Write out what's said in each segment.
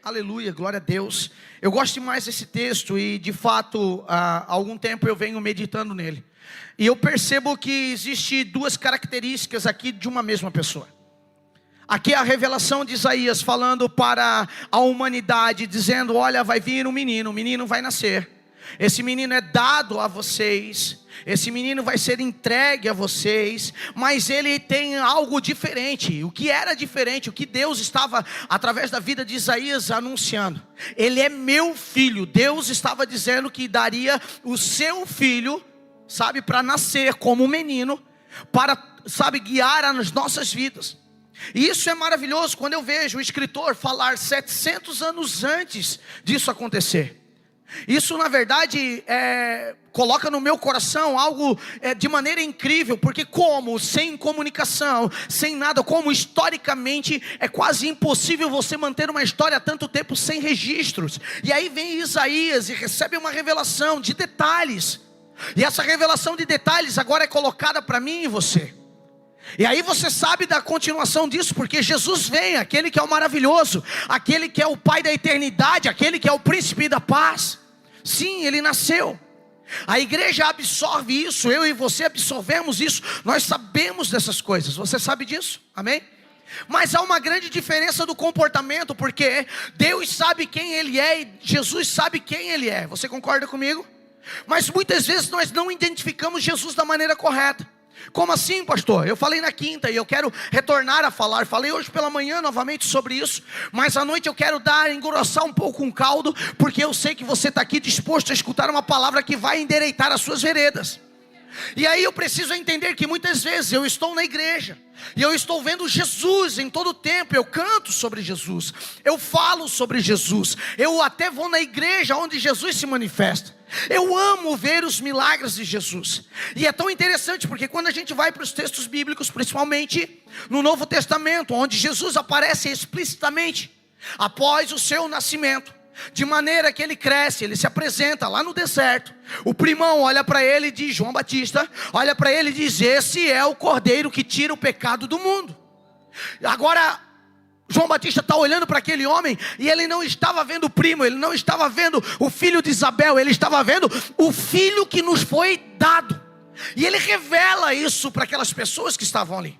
Aleluia, glória a Deus. Eu gosto demais desse texto e de fato há algum tempo eu venho meditando nele. E eu percebo que existe duas características aqui de uma mesma pessoa. Aqui é a revelação de Isaías falando para a humanidade, dizendo: olha, vai vir um menino vai nascer. Esse menino é dado a vocês, esse menino vai ser entregue a vocês, mas ele tem algo diferente. O que era diferente, o que Deus estava, através da vida de Isaías, anunciando: ele é meu filho. Deus estava dizendo que daria o seu filho, sabe, para nascer como um menino, para, sabe, guiar as nossas vidas. E isso é maravilhoso quando eu vejo o escritor falar 700 anos antes disso acontecer. Isso na verdade coloca no meu coração algo de maneira incrível. Porque como, sem comunicação, sem nada, como historicamente é quase impossível você manter uma história há tanto tempo sem registros. E aí vem Isaías e recebe uma revelação de detalhes. E essa revelação de detalhes agora é colocada para mim e você. E aí você sabe da continuação disso, porque Jesus vem, aquele que é o maravilhoso, aquele que é o Pai da eternidade, aquele que é o príncipe da paz. Sim, ele nasceu. A igreja absorve isso, eu e você absorvemos isso. Nós sabemos dessas coisas, você sabe disso? Amém? Mas há uma grande diferença do comportamento, porque Deus sabe quem ele é e Jesus sabe quem ele é. Você concorda comigo? Mas muitas vezes nós não identificamos Jesus da maneira correta. Como assim, pastor? Eu falei na quinta e eu quero retornar a falar. Falei hoje pela manhã novamente sobre isso, mas à noite eu quero engrossar um pouco o caldo, porque eu sei que você está aqui disposto a escutar uma palavra que vai endireitar as suas veredas. E aí eu preciso entender que muitas vezes eu estou na igreja e eu estou vendo Jesus em todo o tempo. Eu canto sobre Jesus, eu falo sobre Jesus, eu até vou na igreja onde Jesus se manifesta. Eu amo ver os milagres de Jesus. E é tão interessante porque quando a gente vai para os textos bíblicos, principalmente no Novo Testamento, onde Jesus aparece explicitamente após o seu nascimento, de maneira que ele cresce, ele se apresenta lá no deserto. O primão olha para ele e diz, João Batista, olha para ele e diz: esse é o cordeiro que tira o pecado do mundo. Agora João Batista está olhando para aquele homem e ele não estava vendo o primo, ele não estava vendo o filho de Isabel, ele estava vendo o filho que nos foi dado. E ele revela isso para aquelas pessoas que estavam ali.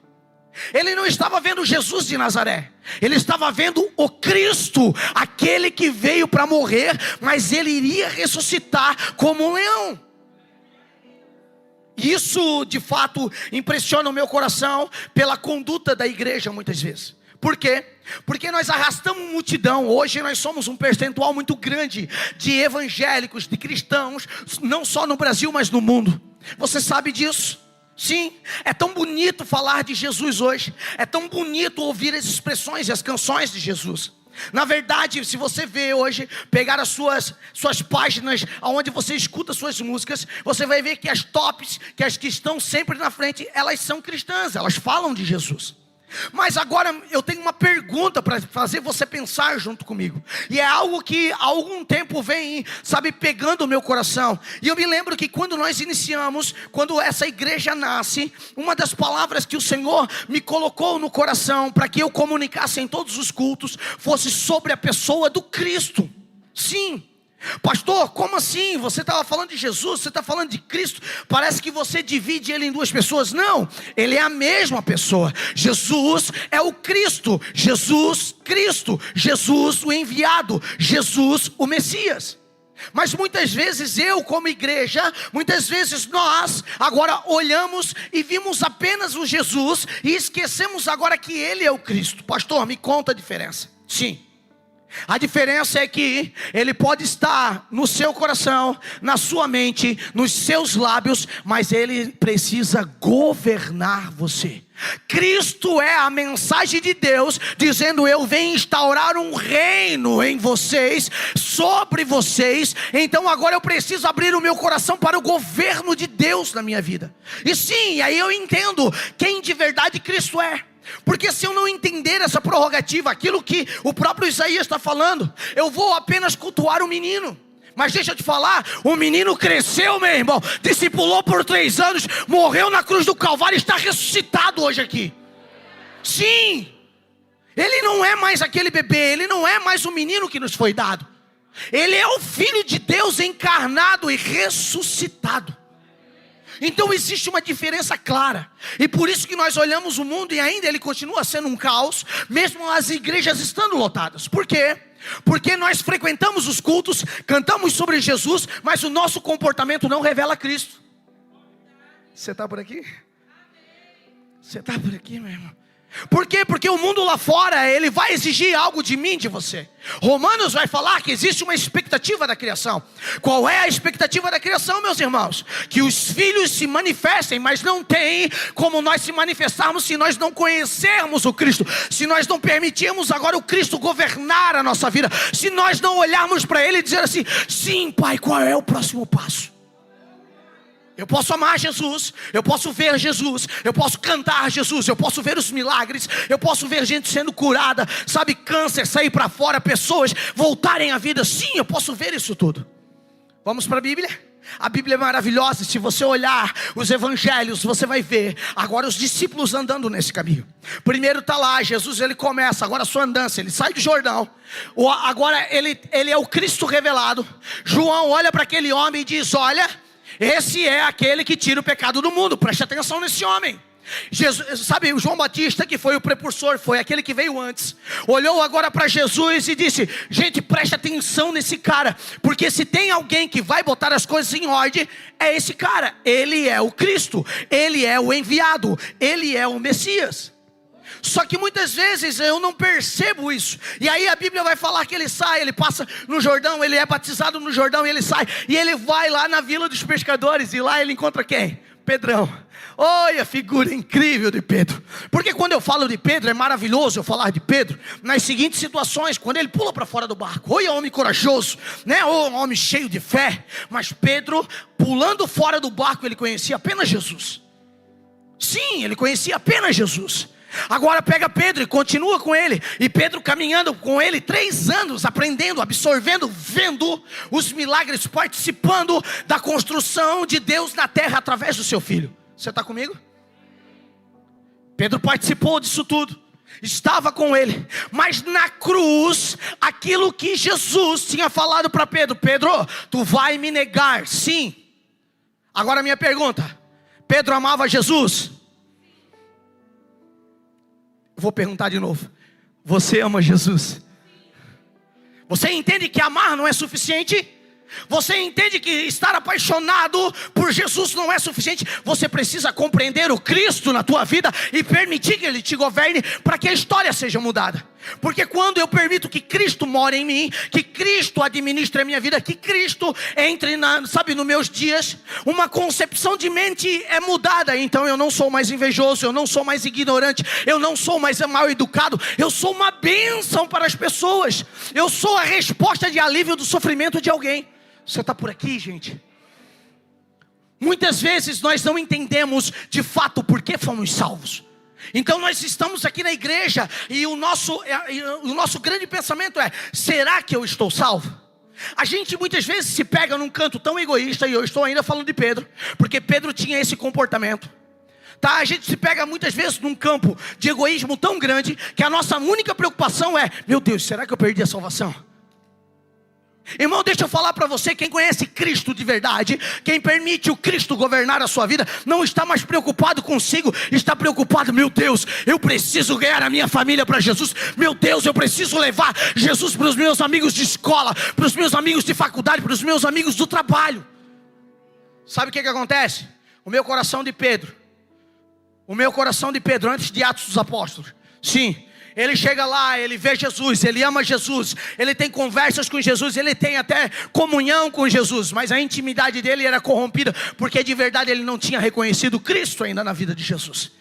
Ele não estava vendo Jesus de Nazaré, ele estava vendo o Cristo, aquele que veio para morrer, mas ele iria ressuscitar como um leão. Isso de fato impressiona o meu coração pela conduta da igreja muitas vezes. Por quê? Porque nós arrastamos multidão. Hoje nós somos um percentual muito grande de evangélicos, de cristãos, não só no Brasil, mas no mundo. Você sabe disso? Sim, é tão bonito falar de Jesus hoje. É tão bonito ouvir as expressões e as canções de Jesus. Na verdade, se você vê hoje, pegar as suas páginas onde você escuta suas músicas, você vai ver que as tops, que as que estão sempre na frente, elas são cristãs, elas falam de Jesus. Mas agora eu tenho uma pergunta para fazer você pensar junto comigo. E é algo que há algum tempo vem, sabe, pegando o meu coração. E eu me lembro que quando nós iniciamos, quando essa igreja nasce, uma das palavras que o Senhor me colocou no coração para que eu comunicasse em todos os cultos fosse sobre a pessoa do Cristo. Sim. Pastor, como assim? Você estava falando de Jesus, você está falando de Cristo, parece que você divide ele em duas pessoas. Não, ele é a mesma pessoa. Jesus é o Cristo, Jesus Cristo, Jesus o enviado, Jesus o Messias. Mas muitas vezes eu como igreja, muitas vezes nós agora olhamos e vimos apenas o Jesus e esquecemos agora que ele é o Cristo. Pastor, me conta a diferença. Sim. A diferença é que ele pode estar no seu coração, na sua mente, nos seus lábios, mas ele precisa governar você. Cristo é a mensagem de Deus dizendo: eu venho instaurar um reino em vocês, sobre vocês. Então agora eu preciso abrir o meu coração para o governo de Deus na minha vida. E sim, aí eu entendo quem de verdade Cristo é. Porque se eu não entender essa prerrogativa, aquilo que o próprio Isaías está falando, eu vou apenas cultuar o menino. Mas deixa eu te falar, o menino cresceu, meu irmão, discipulou por 3 anos, morreu na cruz do Calvário e está ressuscitado hoje aqui. Sim. Ele não é mais aquele bebê, ele não é mais o menino que nos foi dado. Ele é o Filho de Deus encarnado e ressuscitado. Então existe uma diferença clara. E por isso que nós olhamos o mundo e ainda ele continua sendo um caos, mesmo as igrejas estando lotadas. Por quê? Porque nós frequentamos os cultos, cantamos sobre Jesus, mas o nosso comportamento não revela Cristo. Você está por aqui? Você está por aqui, meu irmão? Por quê? Porque o mundo lá fora, ele vai exigir algo de mim, de você. Romanos vai falar que existe uma expectativa da criação. Qual é a expectativa da criação, meus irmãos? Que os filhos se manifestem, mas não tem como nós se manifestarmos se nós não conhecermos o Cristo. Se nós não permitirmos agora o Cristo governar a nossa vida. Se nós não olharmos para Ele e dizer assim: sim, Pai, qual é o próximo passo? Eu posso amar Jesus, eu posso ver Jesus, eu posso cantar Jesus, eu posso ver os milagres, eu posso ver gente sendo curada, sabe, câncer sair para fora, pessoas voltarem à vida. Sim, eu posso ver isso tudo. Vamos para a Bíblia? A Bíblia é maravilhosa. Se você olhar os evangelhos, você vai ver agora os discípulos andando nesse caminho. Primeiro está lá, Jesus, ele começa agora a sua andança, ele sai do Jordão. Agora ele é o Cristo revelado. João olha para aquele homem e diz: olha, esse é aquele que tira o pecado do mundo. Preste atenção nesse homem. Jesus, sabe, o João Batista, que foi o precursor, foi aquele que veio antes, olhou agora para Jesus e disse: gente, preste atenção nesse cara, porque se tem alguém que vai botar as coisas em ordem, é esse cara. Ele é o Cristo, ele é o enviado, ele é o Messias. Só que muitas vezes eu não percebo isso. E aí a Bíblia vai falar que ele sai, ele passa no Jordão, ele é batizado no Jordão, e ele sai, e ele vai lá na Vila dos Pescadores, e lá ele encontra quem? Pedrão. Olha a figura incrível de Pedro. Porque quando eu falo de Pedro, é maravilhoso eu falar de Pedro nas seguintes situações: quando ele pula para fora do barco, olha, homem corajoso, né? Ou homem cheio de fé. Mas Pedro, pulando fora do barco, ele conhecia apenas Jesus. Sim, ele conhecia apenas Jesus. Agora pega Pedro e continua com ele. E Pedro caminhando com ele 3 anos, aprendendo, absorvendo, vendo os milagres, participando da construção de Deus na terra através do seu filho. Você está comigo? Pedro participou disso tudo, estava com ele. Mas na cruz, aquilo que Jesus tinha falado para Pedro: Pedro, tu vai me negar. Sim. Agora minha pergunta: Pedro amava Jesus? Vou perguntar de novo: você ama Jesus? Você entende que amar não é suficiente? Você entende que estar apaixonado por Jesus não é suficiente? Você precisa compreender o Cristo na tua vida e permitir que Ele te governe, para que a história seja mudada. Porque quando eu permito que Cristo more em mim, que Cristo administre a minha vida, que Cristo entre nos meus dias, uma concepção de mente é mudada. Então eu não sou mais invejoso, eu não sou mais ignorante, eu não sou mais mal educado, eu sou uma bênção para as pessoas. Eu sou a resposta de alívio do sofrimento de alguém. Você está por aqui, gente? Muitas vezes nós não entendemos de fato por que fomos salvos. Então nós estamos aqui na igreja e o nosso grande pensamento é: será que eu estou salvo? A gente muitas vezes se pega num canto tão egoísta, e eu estou ainda falando de Pedro, porque Pedro tinha esse comportamento. Tá? A gente se pega muitas vezes num campo de egoísmo tão grande que a nossa única preocupação é: meu Deus, será que eu perdi a salvação? Irmão, deixa eu falar para você: quem conhece Cristo de verdade, quem permite o Cristo governar a sua vida, não está mais preocupado consigo, está preocupado: meu Deus, eu preciso ganhar a minha família para Jesus. Meu Deus, eu preciso levar Jesus para os meus amigos de escola, para os meus amigos de faculdade, para os meus amigos do trabalho. Sabe o que acontece? O meu coração de Pedro, antes de Atos dos Apóstolos, sim, ele chega lá, ele vê Jesus, ele ama Jesus, ele tem conversas com Jesus, ele tem até comunhão com Jesus, mas a intimidade dele era corrompida, porque de verdade ele não tinha reconhecido Cristo ainda na vida de Jesus.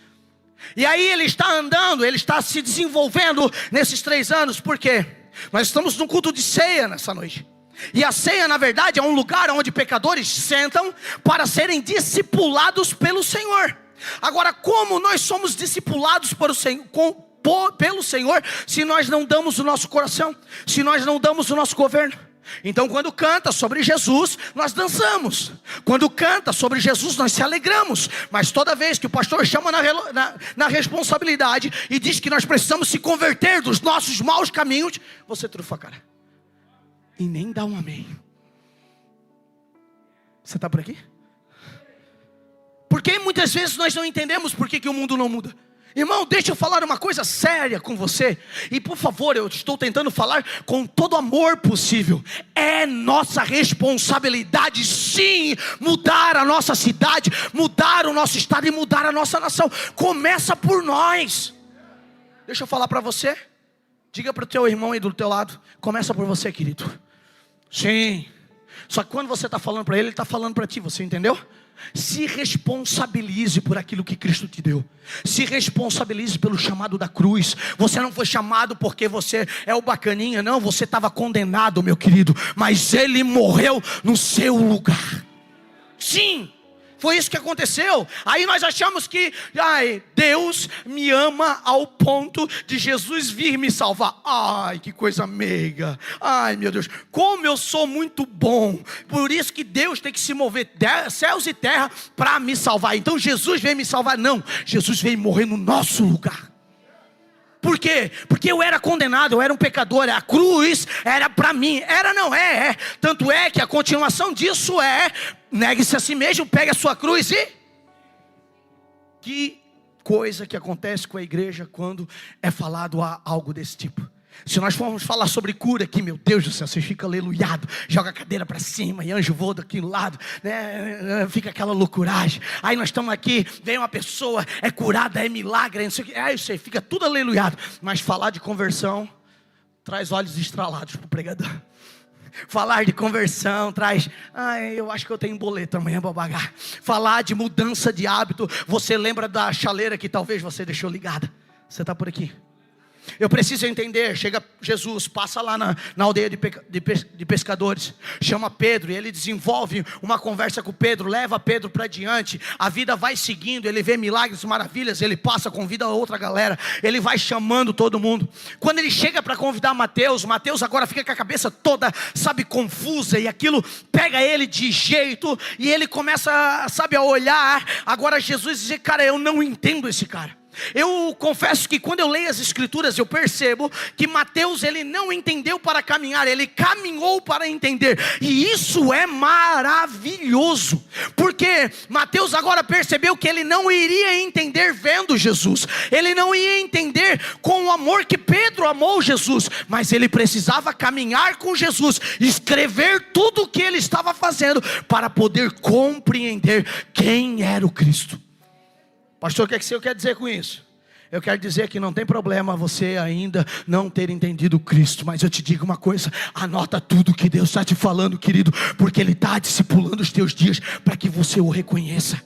E aí ele está andando, ele está se desenvolvendo nesses 3 anos, porque nós estamos num culto de ceia nessa noite. E a ceia, na verdade, é um lugar onde pecadores sentam para serem discipulados pelo Senhor. Agora, como nós somos discipulados pelo Senhor, se nós não damos o nosso coração, se nós não damos o nosso governo? Então quando canta sobre Jesus, nós dançamos. Quando canta sobre Jesus, nós se alegramos. Mas toda vez que o pastor chama na responsabilidade e diz que nós precisamos se converter dos nossos maus caminhos, você trufa a cara e nem dá um amém. Você está por aqui? Porque muitas vezes nós não entendemos por que o mundo não muda. Irmão, deixa eu falar uma coisa séria com você. E por favor, eu estou tentando falar com todo amor possível. É nossa responsabilidade, sim, mudar a nossa cidade, mudar o nosso estado e mudar a nossa nação. Começa por nós. Deixa eu falar para você. Diga para o teu irmão aí do teu lado. Começa por você, querido. Sim. Só que quando você está falando para ele está falando para ti, você entendeu? Se responsabilize por aquilo que Cristo te deu. Se responsabilize pelo chamado da cruz. Você não foi chamado porque você é o bacaninha. Não, você estava condenado, meu querido. Mas Ele morreu no seu lugar. Sim, foi isso que aconteceu. Aí nós achamos que Deus me ama ao ponto de Jesus vir me salvar. Ai, que coisa meiga. Ai, meu Deus, como eu sou muito bom. Por isso que Deus tem que se mover céus e terra para me salvar. Então Jesus veio me salvar. Não, Jesus veio morrer no nosso lugar. Por quê? Porque eu era condenado, eu era um pecador. A cruz era para mim. Era, não é. Tanto é que a continuação disso é: negue-se a si mesmo, pegue a sua cruz e... Que coisa que acontece com a igreja quando é falado algo desse tipo. Se nós formos falar sobre cura aqui, meu Deus do céu, você fica aleluiado, joga a cadeira para cima e anjo voa daquele lado, né? Fica aquela loucuragem. Aí nós estamos aqui, vem uma pessoa, é curada, é milagre, não sei o que, isso aí, fica tudo aleluiado. Mas falar de conversão traz olhos estralados para o pregador. Falar de conversão traz, eu acho que eu tenho boleto amanhã para pagar. Falar de mudança de hábito, você lembra da chaleira que talvez você deixou ligada. Você está por aqui? Eu preciso entender. Chega Jesus, passa lá na aldeia de pescadores, chama Pedro e ele desenvolve uma conversa com Pedro, leva Pedro para diante. A vida vai seguindo, ele vê milagres, maravilhas, ele passa, convida outra galera, ele vai chamando todo mundo. Quando ele chega para convidar Mateus agora fica com a cabeça toda, confusa, e aquilo pega ele de jeito, e ele começa, a olhar. Agora Jesus diz: cara, eu não entendo esse cara. Eu confesso que quando eu leio as escrituras, eu percebo que Mateus, ele não entendeu para caminhar, ele caminhou para entender. E isso é maravilhoso, porque Mateus agora percebeu que ele não iria entender vendo Jesus, ele não ia entender com o amor que Pedro amou Jesus, mas ele precisava caminhar com Jesus, escrever tudo o que ele estava fazendo, para poder compreender quem era o Cristo. Pastor, o que eu quero dizer com isso? Eu quero dizer que não tem problema você ainda não ter entendido Cristo, mas eu te digo uma coisa: anota tudo que Deus está te falando, querido, porque Ele está discipulando os teus dias para que você o reconheça.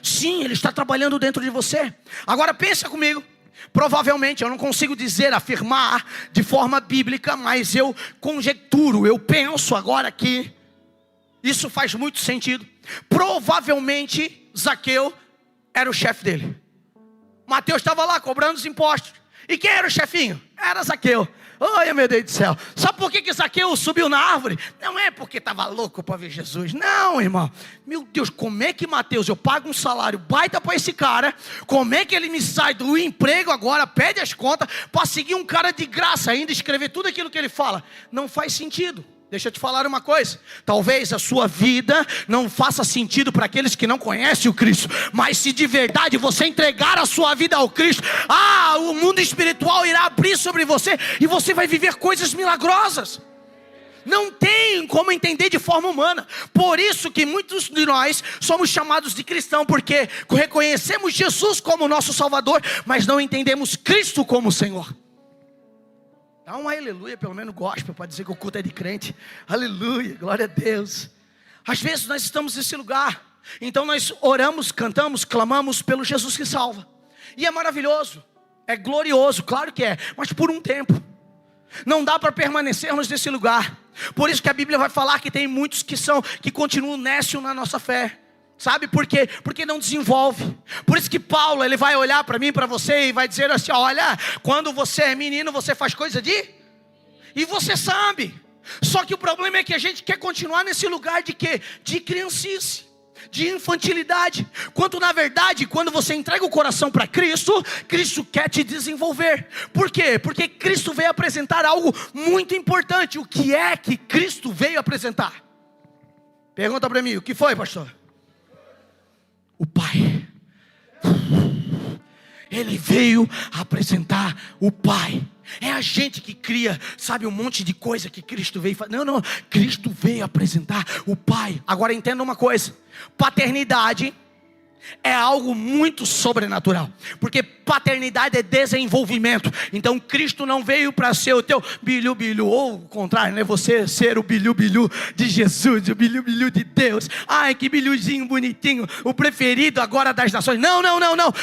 Sim, Ele está trabalhando dentro de você. Agora pensa comigo. Provavelmente, eu não consigo afirmar de forma bíblica, mas eu conjecturo, eu penso agora que isso faz muito sentido. Provavelmente Zaqueu era o chefe dele. Mateus estava lá cobrando os impostos. E quem era o chefinho? Era Zaqueu. Olha, meu Deus do céu. Sabe por que Zaqueu subiu na árvore? Não é porque estava louco para ver Jesus. Não, irmão. Meu Deus, como é que Mateus, eu pago um salário baita para esse cara, como é que ele me sai do emprego agora, pede as contas, para seguir um cara de graça ainda, escrever tudo aquilo que ele fala? Não faz sentido. Deixa eu te falar uma coisa: talvez a sua vida não faça sentido para aqueles que não conhecem o Cristo, mas se de verdade você entregar a sua vida ao Cristo, o mundo espiritual irá abrir sobre você, e você vai viver coisas milagrosas. Não tem como entender de forma humana. Por isso que muitos de nós somos chamados de cristão, porque reconhecemos Jesus como nosso Salvador, mas não entendemos Cristo como Senhor. Dá um aleluia, pelo menos gospel, para dizer que o culto é de crente. Aleluia, glória a Deus. Às vezes nós estamos nesse lugar, então nós oramos, cantamos, clamamos pelo Jesus que salva. E é maravilhoso, é glorioso, claro que é, mas por um tempo. Não dá para permanecermos nesse lugar. Por isso que a Bíblia vai falar que tem muitos que continuam nécios na nossa fé. Sabe por quê? Porque não desenvolve. Por isso que Paulo, ele vai olhar para mim, para você, e vai dizer assim: olha, quando você é menino, você faz coisa de... E você sabe. Só que o problema é que a gente quer continuar nesse lugar de quê? De criancice, de infantilidade. Quando na verdade, quando você entrega o coração para Cristo, Cristo quer te desenvolver. Por quê? Porque Cristo veio apresentar algo muito importante. O que é que Cristo veio apresentar? Pergunta para mim, o que foi, pastor? O Pai. Ele veio apresentar o Pai. É a gente que cria, sabe, um monte de coisa que Cristo veio fazer. Não, Cristo veio apresentar o Pai. Agora entenda uma coisa: paternidade é algo muito sobrenatural, porque paternidade é desenvolvimento. Então Cristo não veio para ser o teu bilhu-bilhu, ou o contrário, né? Você ser o bilhu-bilhu de Jesus, o bilhu-bilhu de Deus. Ai, que bilhuzinho bonitinho, o preferido agora das nações. Não.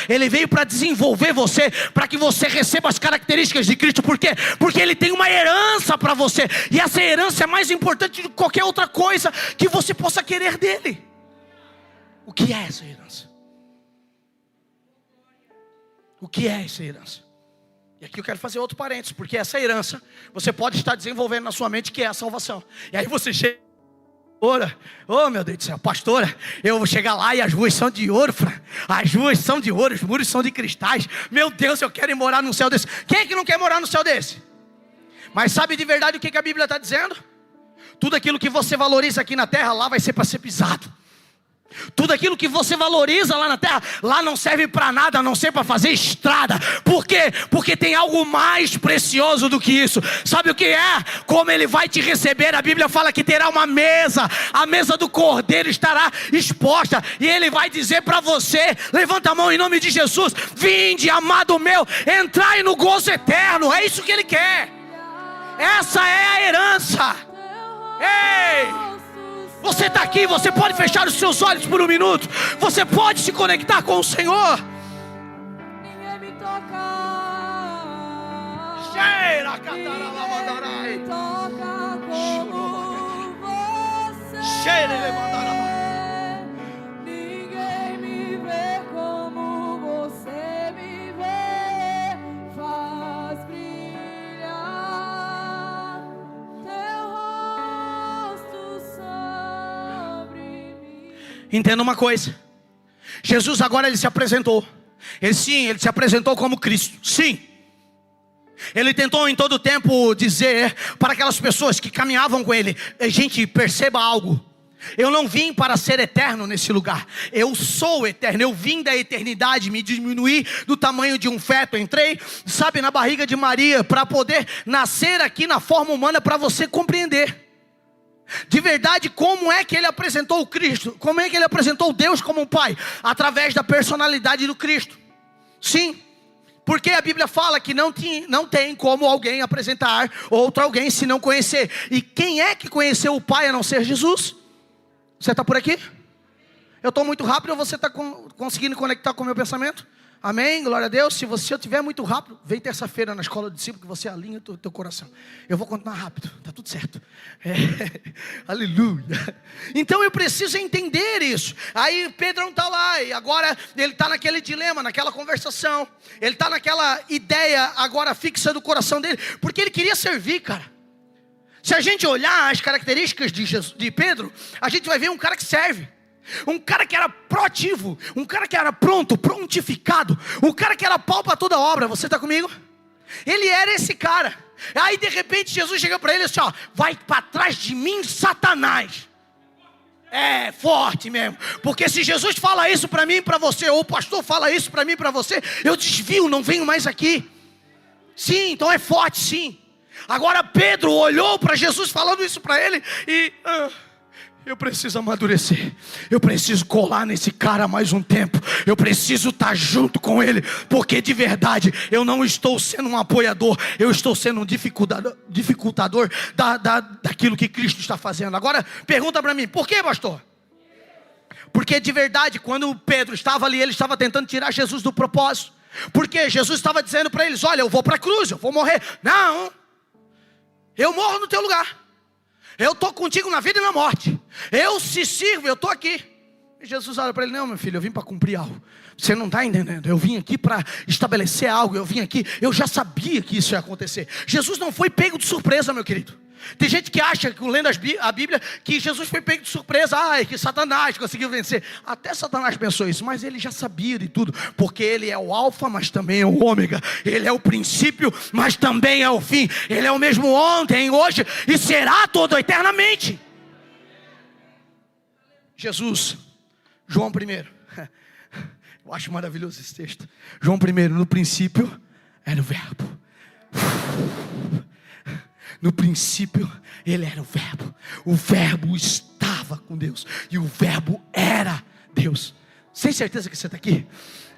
Ele veio para desenvolver você, para que você receba as características de Cristo. Por quê? Porque Ele tem uma herança para você, e essa herança é mais importante do que qualquer outra coisa que você possa querer dele. O que é essa herança? O que é essa herança? E aqui eu quero fazer outro parênteses, porque essa herança você pode estar desenvolvendo na sua mente, que é a salvação. E aí você chega, ora, oh meu Deus do céu, pastora, eu vou chegar lá e as ruas são de ouro, as ruas são de ouro, os muros são de cristais. Meu Deus, eu quero ir morar num céu desse. Quem é que não quer morar num céu desse? Mas sabe de verdade o que a Bíblia está dizendo? Tudo aquilo que você valoriza aqui na terra, lá vai ser para ser pisado. Tudo aquilo que você valoriza lá na terra, lá não serve para nada, a não ser para fazer estrada. Por quê? Porque tem algo mais precioso do que isso. Sabe o que é? Como Ele vai te receber. A Bíblia fala que terá uma mesa, a mesa do Cordeiro estará exposta, e Ele vai dizer para você: levanta a mão em nome de Jesus, vinde, amado meu, entrai no gozo eterno. É isso que Ele quer. Essa é a herança. Ei! Você está aqui, você pode fechar os seus olhos por um minuto. Você pode se conectar com o Senhor. Ninguém me toca. Cheira, Ninguém me toca como você. Cheira, levantará. Ninguém me vê como você me vê. Faz brilhar teu rosto sobre mim. Entenda uma coisa: Jesus agora Ele se apresentou. Ele se apresentou como Cristo. Sim. Ele tentou em todo tempo dizer para aquelas pessoas que caminhavam com Ele: gente, perceba algo. Eu não vim para ser eterno nesse lugar. Eu sou eterno. Eu vim da eternidade, me diminuí do tamanho de um feto. Entrei, sabe, na barriga de Maria para poder nascer aqui na forma humana, para você compreender de verdade como é que Ele apresentou o Cristo. Como é que Ele apresentou Deus como um Pai? Através da personalidade do Cristo. Sim. Porque a Bíblia fala que não tem como alguém apresentar outro alguém se não conhecer. E quem é que conheceu o Pai a não ser Jesus? Você está por aqui? Eu estou muito rápido ou você está conseguindo conectar com o meu pensamento? Amém? Glória a Deus. Se eu estiver muito rápido, vem terça-feira na escola do discípulo que você alinha o teu coração. Eu vou continuar rápido, está tudo certo. Aleluia. Então eu preciso entender isso. Aí Pedro está lá, e agora ele está naquele dilema, naquela conversação. Ele está naquela ideia agora fixa do coração dele, porque ele queria servir, cara. Se a gente olhar as características de Pedro, a gente vai ver um cara que serve. Um cara que era proativo, um cara que era prontificado, um cara que era pau para toda obra. Você está comigo? Ele era esse cara. Aí de repente Jesus chega para ele assim: ó, vai para trás de mim, Satanás. É forte mesmo, porque se Jesus fala isso para mim e para você, ou o pastor fala isso para mim e para você, eu desvio, não venho mais aqui. Sim, então é forte, sim. Agora Pedro olhou para Jesus falando isso para ele e... eu preciso amadurecer. Eu preciso colar nesse cara mais um tempo. Eu preciso estar junto com ele, porque de verdade eu não estou sendo um apoiador, eu estou sendo um dificultador daquilo que Cristo está fazendo. Agora pergunta para mim: por que, pastor? Porque de verdade, quando Pedro estava ali, ele estava tentando tirar Jesus do propósito. Porque Jesus estava dizendo para eles: olha, eu vou para a cruz, eu vou morrer. Não, eu morro no teu lugar. Eu estou contigo na vida e na morte. Eu se sirvo, eu estou aqui. E Jesus olha para ele: não, meu filho, eu vim para cumprir algo. Você não está entendendo. Eu vim aqui para estabelecer algo. Eu vim aqui, eu já sabia que isso ia acontecer. Jesus não foi pego de surpresa, meu querido. Tem gente que acha, lendo a Bíblia, que Jesus foi pego de surpresa. Ai, que Satanás conseguiu vencer. Até Satanás pensou isso, mas ele já sabia de tudo. Porque ele é o alfa, mas também é o ômega. Ele é o princípio, mas também é o fim. Ele é o mesmo ontem, hoje e será todo eternamente. Jesus, João 1. Eu acho maravilhoso esse texto. João 1, no princípio era o verbo. No princípio ele era o verbo. O verbo estava com Deus e o verbo era Deus. Sem certeza que você está aqui?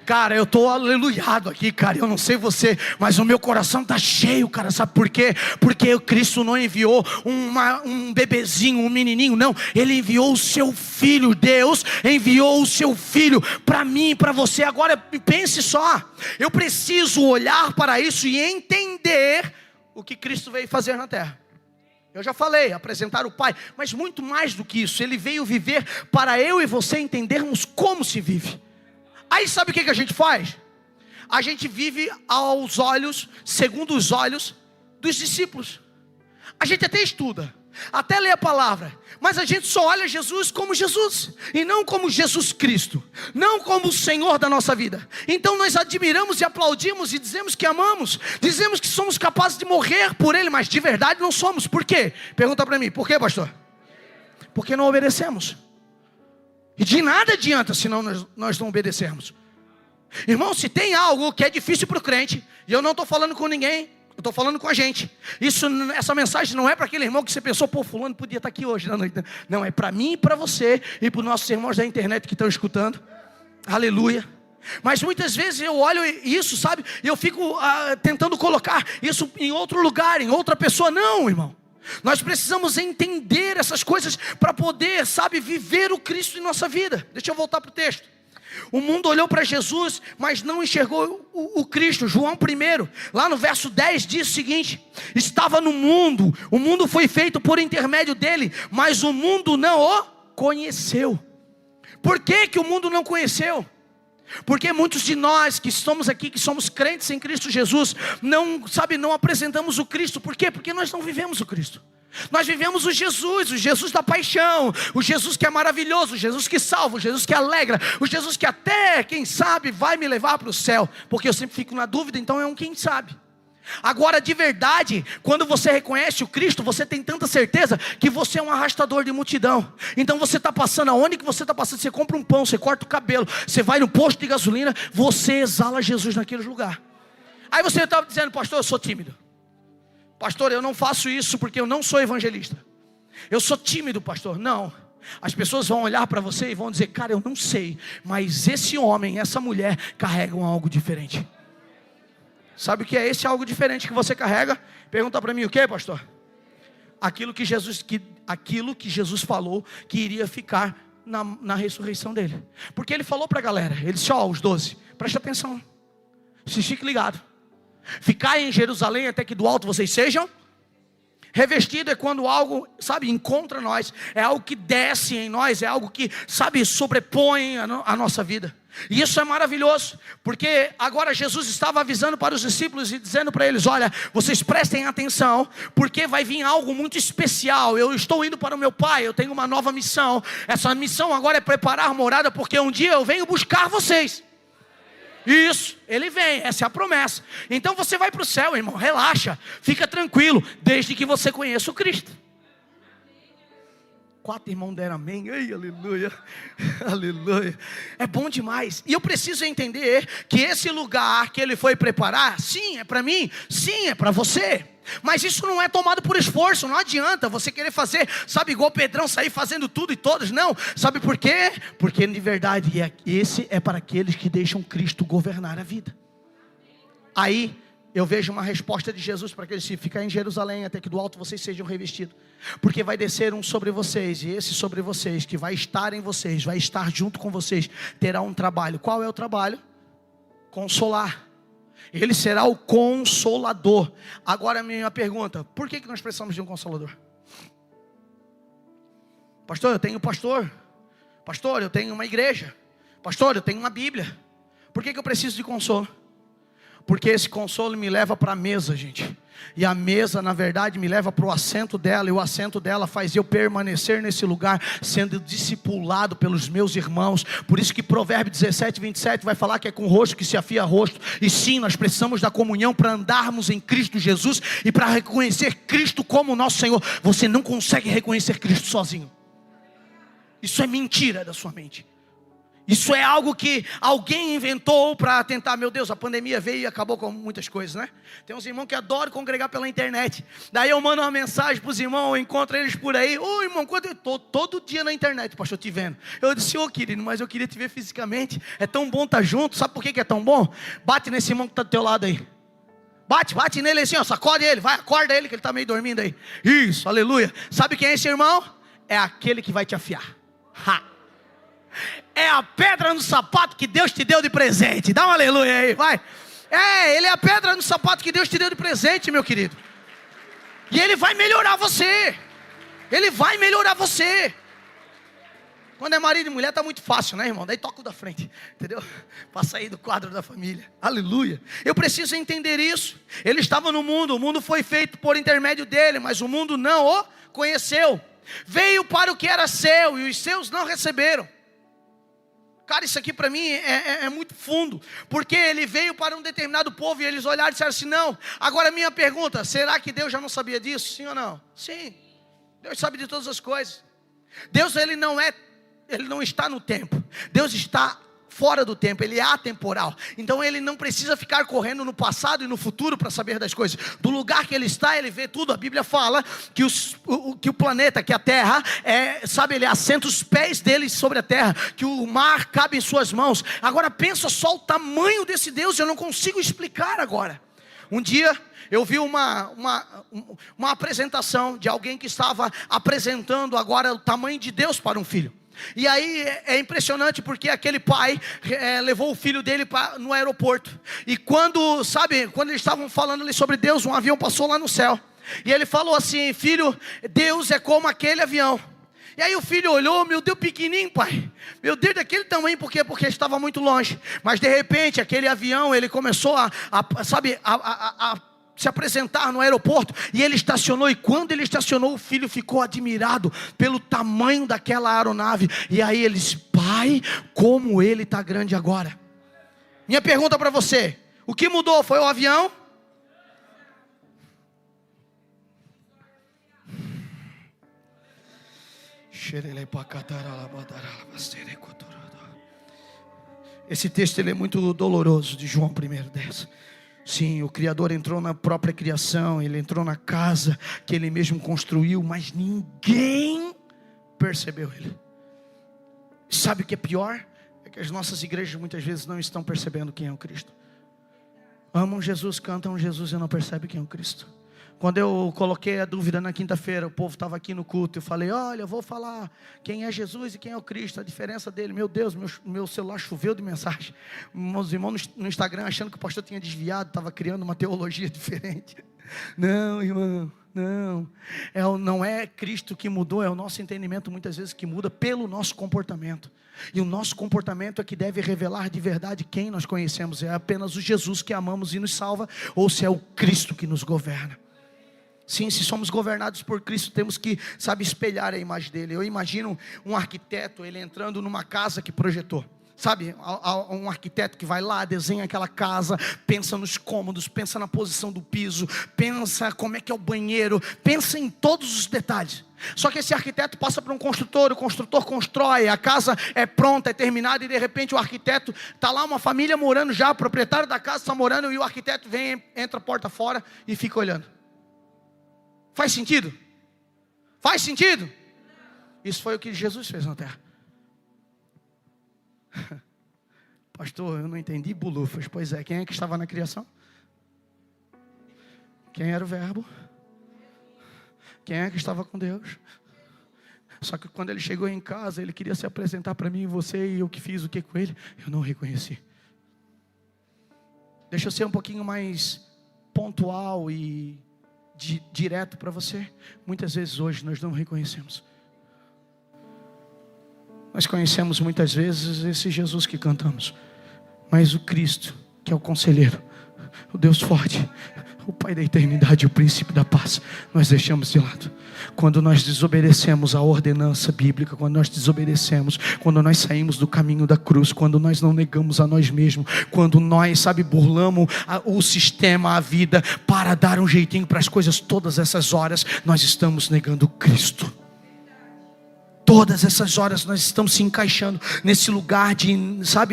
Cara, eu estou aleluiado aqui, cara. Eu não sei você, mas o meu coração está cheio, cara. Sabe por quê? Porque o Cristo não enviou um bebezinho, um menininho, não. Ele enviou o seu filho. Deus enviou o seu filho para mim, para você. Agora pense só. Eu preciso olhar para isso e entender o que Cristo veio fazer na terra. Eu já falei, apresentar o Pai. Mas muito mais do que isso. Ele veio viver para eu e você entendermos como se vive. Aí sabe o que a gente faz? A gente vive aos olhos, segundo os olhos dos discípulos. A gente até estuda, até lê a palavra, mas a gente só olha Jesus como Jesus, e não como Jesus Cristo, não como o Senhor da nossa vida. Então nós admiramos e aplaudimos e dizemos que amamos, dizemos que somos capazes de morrer por Ele, mas de verdade não somos. Por quê? Pergunta para mim, por quê, pastor? Porque não obedecemos. E de nada adianta se nós não obedecermos. Irmão, se tem algo que é difícil para o crente, e eu não estou falando com ninguém, eu estou falando com a gente. Essa mensagem não é para aquele irmão que você pensou, pô, fulano podia estar aqui hoje. Não, é para mim e para você, e para os nossos irmãos da internet que estão escutando. Aleluia. Mas muitas vezes eu olho isso, sabe, e eu fico tentando colocar isso em outro lugar, em outra pessoa. Não, irmão. Nós precisamos entender essas coisas para poder, sabe, viver o Cristo em nossa vida. Deixa eu voltar para o texto. O mundo olhou para Jesus, mas não enxergou o Cristo. João 1, lá no verso 10, diz o seguinte: estava no mundo, o mundo foi feito por intermédio dele, mas o mundo não o conheceu. Por que que o mundo não conheceu? Porque muitos de nós que estamos aqui, que somos crentes em Cristo Jesus, não apresentamos o Cristo. Por quê? Porque nós não vivemos o Cristo. Nós vivemos o Jesus da paixão, o Jesus que é maravilhoso, o Jesus que salva, o Jesus que alegra, o Jesus que até, quem sabe, vai me levar para o céu. Porque eu sempre fico na dúvida, então é um quem sabe. Agora, de verdade, quando você reconhece o Cristo, você tem tanta certeza que você é um arrastador de multidão. Então você está passando, aonde que você está passando? Você compra um pão, você corta o cabelo, você vai no posto de gasolina, você exala Jesus naquele lugar. Aí você está dizendo, pastor, eu sou tímido. Pastor, eu não faço isso porque eu não sou evangelista. Eu sou tímido, pastor. Não. As pessoas vão olhar para você e vão dizer, cara, eu não sei, mas esse homem, essa mulher carregam algo diferente. Sabe o que é esse algo diferente que você carrega? Pergunta para mim, o que, pastor? Aquilo que Jesus falou que iria ficar na ressurreição dele. Porque ele falou para a galera, ele disse, os 12, presta atenção, se fique ligado. Ficar em Jerusalém até que do alto vocês sejam revestido. É quando algo, sabe, encontra nós, é algo que desce em nós, é algo que, sabe, sobrepõe a nossa vida. E isso é maravilhoso, porque agora Jesus estava avisando para os discípulos e dizendo para eles, olha, vocês prestem atenção, porque vai vir algo muito especial. Eu estou indo para o meu Pai, eu tenho uma nova missão. Essa missão agora é preparar morada, porque um dia eu venho buscar vocês. Isso, ele vem, essa é a promessa. Então você vai para o céu, irmão, relaxa, fica tranquilo, desde que você conheça o Cristo. 4 irmãos deram amém. Ai, aleluia, aleluia. É bom demais. E eu preciso entender que esse lugar que ele foi preparar, sim, é para mim, sim, é para você. Mas isso não é tomado por esforço. Não adianta você querer fazer, sabe, igual Pedrão, sair fazendo tudo e todos. Não, sabe por quê? Porque de verdade, esse é para aqueles que deixam Cristo governar a vida. Aí eu vejo uma resposta de Jesus para aqueles que ficar em Jerusalém até que do alto vocês sejam revestidos. Porque vai descer um sobre vocês, e esse sobre vocês, que vai estar em vocês, vai estar junto com vocês, terá um trabalho. Qual é o trabalho? Consolar. Ele será o consolador. Agora a minha pergunta, por que nós precisamos de um consolador? Pastor, eu tenho pastor. Pastor, eu tenho uma igreja. Pastor, eu tenho uma Bíblia. Por que eu preciso de consolo? Porque esse consolo me leva para a mesa, gente. E a mesa, na verdade, me leva para o assento dela. E o assento dela faz eu permanecer nesse lugar, sendo discipulado pelos meus irmãos. Por isso que Provérbios 17, 27 vai falar que é com rosto que se afia rosto. E sim, nós precisamos da comunhão para andarmos em Cristo Jesus e para reconhecer Cristo como nosso Senhor. Você não consegue reconhecer Cristo sozinho. Isso é mentira da sua mente. Isso é algo que alguém inventou para tentar. Meu Deus, a pandemia veio e acabou com muitas coisas, né? Tem uns irmãos que adoram congregar pela internet. Daí eu mando uma mensagem para os irmãos, eu encontro eles por aí. Ô irmão, quando eu estou todo dia na internet, pastor, te vendo. Eu disse, ô querido, mas eu queria te ver fisicamente. É tão bom estar junto. Sabe por que é tão bom? Bate nesse irmão que está do teu lado aí. Bate nele assim, ó, sacode ele, vai, acorda ele que ele está meio dormindo aí. Isso, aleluia. Sabe quem é esse irmão? É aquele que vai te afiar. É a pedra no sapato que Deus te deu de presente. Dá um aleluia aí, vai. Ele é a pedra no sapato que Deus te deu de presente, meu querido. E ele vai melhorar você. Ele vai melhorar você. Quando é marido e mulher tá muito fácil, né, irmão? Daí toca o da frente, entendeu? Para sair do quadro da família. Aleluia. Eu preciso entender isso. Ele estava no mundo, o mundo foi feito por intermédio dele, mas o mundo não o conheceu. Veio para o que era seu e os seus não receberam. Cara, isso aqui para mim é muito fundo. Porque ele veio para um determinado povo e eles olharam e disseram assim, não. Agora minha pergunta, será que Deus já não sabia disso? Sim ou não? Sim. Deus sabe de todas as coisas. Deus, ele não está no tempo. Deus está fora do tempo, ele é atemporal. Então ele não precisa ficar correndo no passado e no futuro para saber das coisas. Do lugar que ele está, ele vê tudo. A Bíblia fala que o planeta, que a terra, ele assenta os pés dele sobre a terra, que o mar cabe em suas mãos. Agora pensa só o tamanho desse Deus, eu não consigo explicar agora. Um dia eu vi uma apresentação de alguém que estava apresentando agora o tamanho de Deus para um filho. E aí é impressionante porque aquele pai levou o filho dele no aeroporto. E quando eles estavam falando ali sobre Deus, um avião passou lá no céu. E ele falou assim, filho, Deus é como aquele avião. E aí o filho olhou, meu Deus, pequenininho, pai. Meu Deus, daquele tamanho, por quê? Porque estava muito longe. Mas de repente aquele avião, ele começou a se apresentar no aeroporto, e ele estacionou, e quando ele estacionou, o filho ficou admirado pelo tamanho daquela aeronave, e aí ele disse, pai, como ele está grande agora. Minha pergunta para você, o que mudou? Foi o avião? Esse texto ele é muito doloroso, de João 1:10. Sim, o Criador entrou na própria criação, ele entrou na casa que ele mesmo construiu, mas ninguém percebeu ele. Sabe o que é pior? É que as nossas igrejas muitas vezes não estão percebendo quem é o Cristo. Amam Jesus, cantam Jesus e não percebem quem é o Cristo. Quando eu coloquei a dúvida na quinta-feira, o povo estava aqui no culto, eu falei, olha, eu vou falar quem é Jesus e quem é o Cristo, a diferença dele. Meu Deus, meu celular choveu de mensagem. Meus irmãos no Instagram achando que o pastor tinha desviado, estava criando uma teologia diferente. Não, irmão, não. Não é Cristo que mudou, é o nosso entendimento muitas vezes que muda pelo nosso comportamento. E o nosso comportamento é que deve revelar de verdade quem nós conhecemos. É apenas o Jesus que amamos e nos salva, ou se é o Cristo que nos governa. Sim, se somos governados por Cristo, temos que, espelhar a imagem dele. Eu imagino um arquiteto, ele entrando numa casa que projetou. Um arquiteto que vai lá, desenha aquela casa, pensa nos cômodos, pensa na posição do piso, pensa como é que é o banheiro, pensa em todos os detalhes. Só que esse arquiteto passa para um construtor, o construtor constrói, a casa é pronta, é terminada, e de repente o arquiteto, está lá uma família morando já, o proprietário da casa está morando, e o arquiteto vem, entra a porta fora e fica olhando. Faz sentido? Faz sentido? Isso foi o que Jesus fez na terra. Pastor, eu não entendi bulufas. Pois é, quem é que estava na criação? Quem era o verbo? Quem é que estava com Deus? Só que quando ele chegou em casa, ele queria se apresentar para mim e você, e eu que fiz o que com ele? Eu não reconheci. Deixa eu ser um pouquinho mais pontual e direto para você. Muitas vezes hoje nós não reconhecemos. Nós conhecemos muitas vezes esse Jesus que cantamos, mas o Cristo, que é o conselheiro, o Deus forte, o Pai da eternidade, o príncipe da paz, nós deixamos de lado. Quando nós desobedecemos a ordenança bíblica, quando nós desobedecemos, quando nós saímos do caminho da cruz, quando nós não negamos a nós mesmos, quando nós, burlamos o sistema, a vida, para dar um jeitinho para as coisas, todas essas horas, nós estamos negando Cristo. Todas essas horas nós estamos se encaixando nesse lugar de,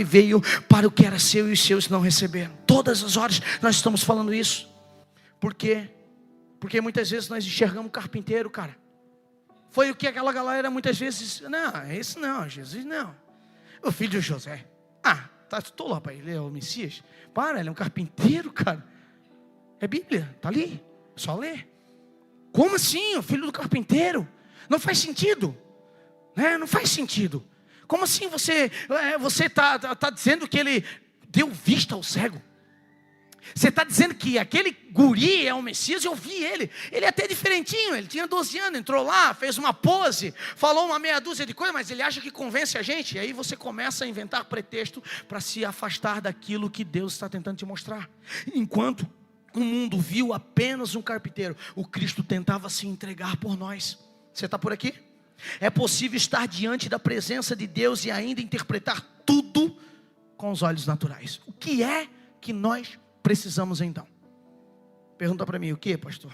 veio para o que era seu e os seus não receberam. Todas as horas nós estamos falando isso. Por quê? Porque muitas vezes nós enxergamos o carpinteiro, cara. Foi o que aquela galera muitas vezes, não, esse não, Jesus não. O filho de José. Tá tolo, rapaz, ele é o Messias. Ele é um carpinteiro, cara. É Bíblia, tá ali, só ler. Como assim, o filho do carpinteiro? Não faz sentido. Não faz sentido. Como assim você está dizendo que ele deu vista ao cego? Você está dizendo que aquele guri é o Messias? Eu vi ele é até diferentinho, ele tinha 12 anos, entrou lá, fez uma pose, falou uma meia dúzia de coisas, mas ele acha que convence a gente. E aí você começa a inventar pretexto para se afastar daquilo que Deus está tentando te mostrar. Enquanto o mundo viu apenas um carpinteiro, o Cristo tentava se entregar por nós. Você está por aqui? É possível estar diante da presença de Deus e ainda interpretar tudo com os olhos naturais. O que é que nós precisamos então? Pergunta para mim, o que, pastor?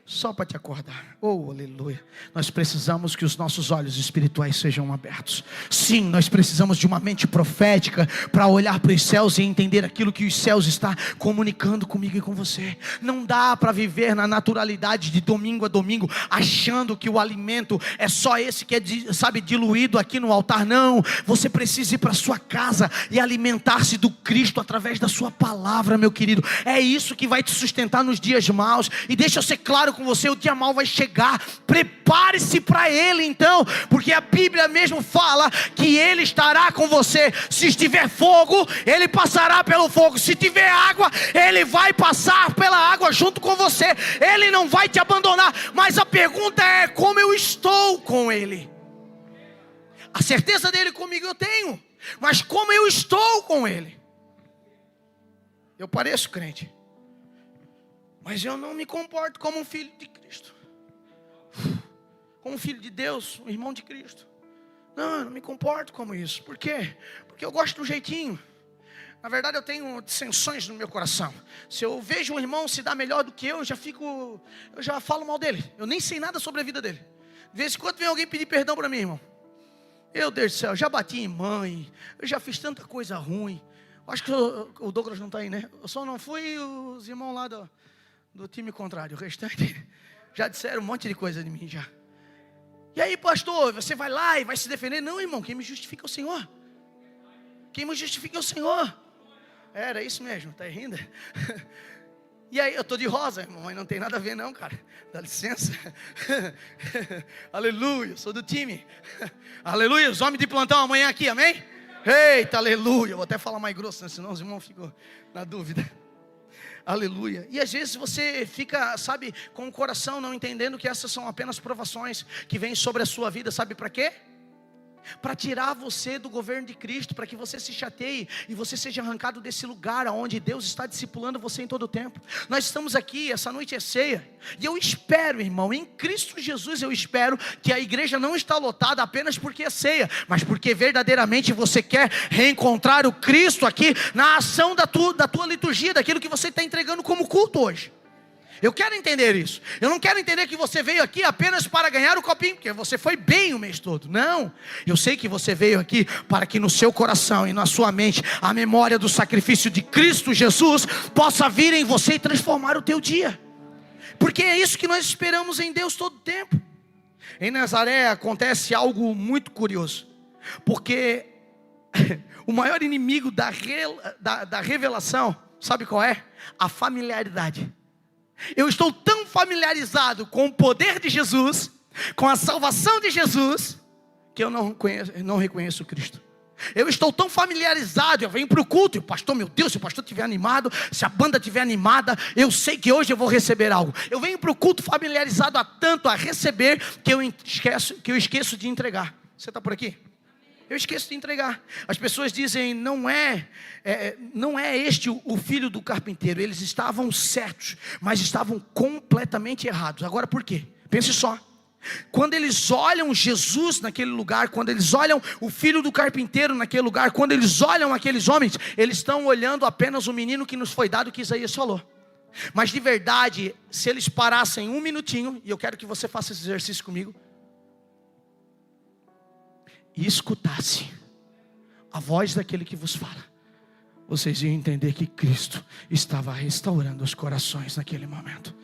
Só para te acordar. Oh, aleluia. Nós precisamos que os nossos olhos espirituais sejam abertos. Sim, nós precisamos de uma mente profética para olhar para os céus e entender aquilo que os céus estão comunicando comigo e com você. Não dá para viver na naturalidade de domingo a domingo, achando que o alimento é só esse que é, diluído aqui no altar. Não, você precisa ir para a sua casa e alimentar-se do Cristo através da sua palavra, meu querido. É isso que vai te sustentar nos dias maus. E deixa eu ser claro com você, o dia mau vai chegar. Prepare-se para ele então, porque a Bíblia mesmo fala que ele estará com você. Se estiver fogo, ele passará pelo fogo. Se tiver água, ele vai passar pela água junto com você. Ele não vai te abandonar. Mas a pergunta é, como eu estou com ele? A certeza dele comigo eu tenho, mas como eu estou com ele? Eu pareço crente, mas eu não me comporto como um filho de Cristo, como um filho de Deus, um irmão de Cristo. Não, eu não me comporto como isso. Por quê? Porque eu gosto do jeitinho. Na verdade eu tenho dissensões no meu coração. Se eu vejo um irmão se dar melhor do que eu já falo mal dele. Eu nem sei nada sobre a vida dele. De vez em quando vem alguém pedir perdão para mim, irmão. Meu Deus do céu, eu já bati em mãe, eu já fiz tanta coisa ruim. Acho que o Douglas não está aí, né? Eu só não fui os irmãos lá do time contrário. O restante já disseram um monte de coisa de mim já. E aí, pastor, você vai lá e vai se defender? Não, irmão, quem me justifica é o Senhor. Quem me justifica é o Senhor. Era isso mesmo, tá rindo? E aí, eu estou de rosa, irmão, mas não tem nada a ver não, cara. Dá licença. Aleluia, sou do time. Aleluia, os homens de plantão amanhã aqui, amém? Eita, aleluia. Vou até falar mais grosso, né? Senão os irmãos ficam na dúvida. Aleluia. E às vezes você fica, com o coração não entendendo que essas são apenas provações que vêm sobre a sua vida. Sabe para quê? Para tirar você do governo de Cristo, para que você se chateie e você seja arrancado desse lugar onde Deus está discipulando você em todo o tempo. Nós estamos aqui, essa noite é ceia, e eu espero, irmão, em Cristo Jesus eu espero que a igreja não está lotada apenas porque é ceia, mas porque verdadeiramente você quer reencontrar o Cristo aqui na ação da tua liturgia, daquilo que você está entregando como culto hoje. Eu quero entender isso. Eu não quero entender que você veio aqui apenas para ganhar o copinho, porque você foi bem o mês todo. Não. Eu sei que você veio aqui para que no seu coração e na sua mente a memória do sacrifício de Cristo Jesus possa vir em você e transformar o teu dia. Porque é isso que nós esperamos em Deus todo o tempo. Em Nazaré acontece algo muito curioso. Porque o maior inimigo da revelação, sabe qual é? A familiaridade. Eu estou tão familiarizado com o poder de Jesus, com a salvação de Jesus, que eu não reconheço Cristo. Eu estou tão familiarizado, eu venho para o culto, e o pastor, meu Deus, se o pastor estiver animado, se a banda estiver animada, eu sei que hoje eu vou receber algo. Eu venho para o culto familiarizado a tanto a receber, que eu esqueço de entregar. Você está por aqui? Eu esqueço de entregar. As pessoas dizem, não é este o filho do carpinteiro. Eles estavam certos, mas estavam completamente errados. Agora por quê? Pense só. Quando eles olham Jesus naquele lugar, quando eles olham o filho do carpinteiro naquele lugar, quando eles olham aqueles homens, eles estão olhando apenas o menino que nos foi dado, que Isaías falou. Mas de verdade, se eles parassem um minutinho, e eu quero que você faça esse exercício comigo, e escutasse a voz daquele que vos fala, vocês iam entender que Cristo estava restaurando os corações naquele momento.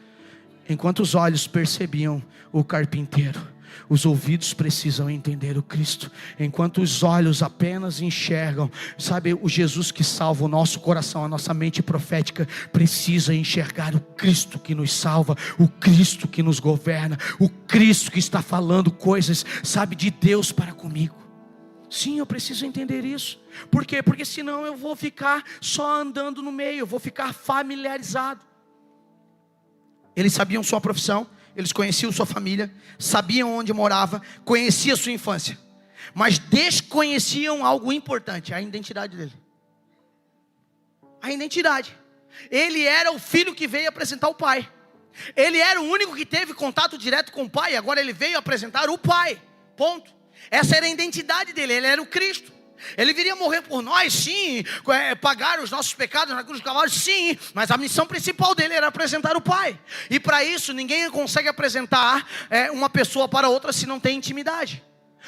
Enquanto os olhos percebiam o carpinteiro, os ouvidos precisam entender o Cristo. Enquanto os olhos apenas enxergam, sabe, o Jesus que salva o nosso coração, a nossa mente profética precisa enxergar o Cristo que nos salva, o Cristo que nos governa, o Cristo que está falando coisas, sabe, de Deus para comigo. Sim, eu preciso entender isso. Por quê? Porque senão eu vou ficar só andando no meio, eu vou ficar familiarizado. Eles sabiam sua profissão, eles conheciam sua família, sabiam onde morava, conheciam sua infância, mas desconheciam algo importante, a identidade dele. A identidade. Ele era o filho que veio apresentar o pai. Ele era o único que teve contato direto com o pai, agora ele veio apresentar o pai. Ponto. Essa era a identidade dele, ele era o Cristo. Ele viria morrer por nós, sim, pagar os nossos pecados na cruz do Calvário, sim, mas a missão principal dele era apresentar o Pai. E para isso ninguém consegue apresentar uma pessoa para outra se não tem intimidade.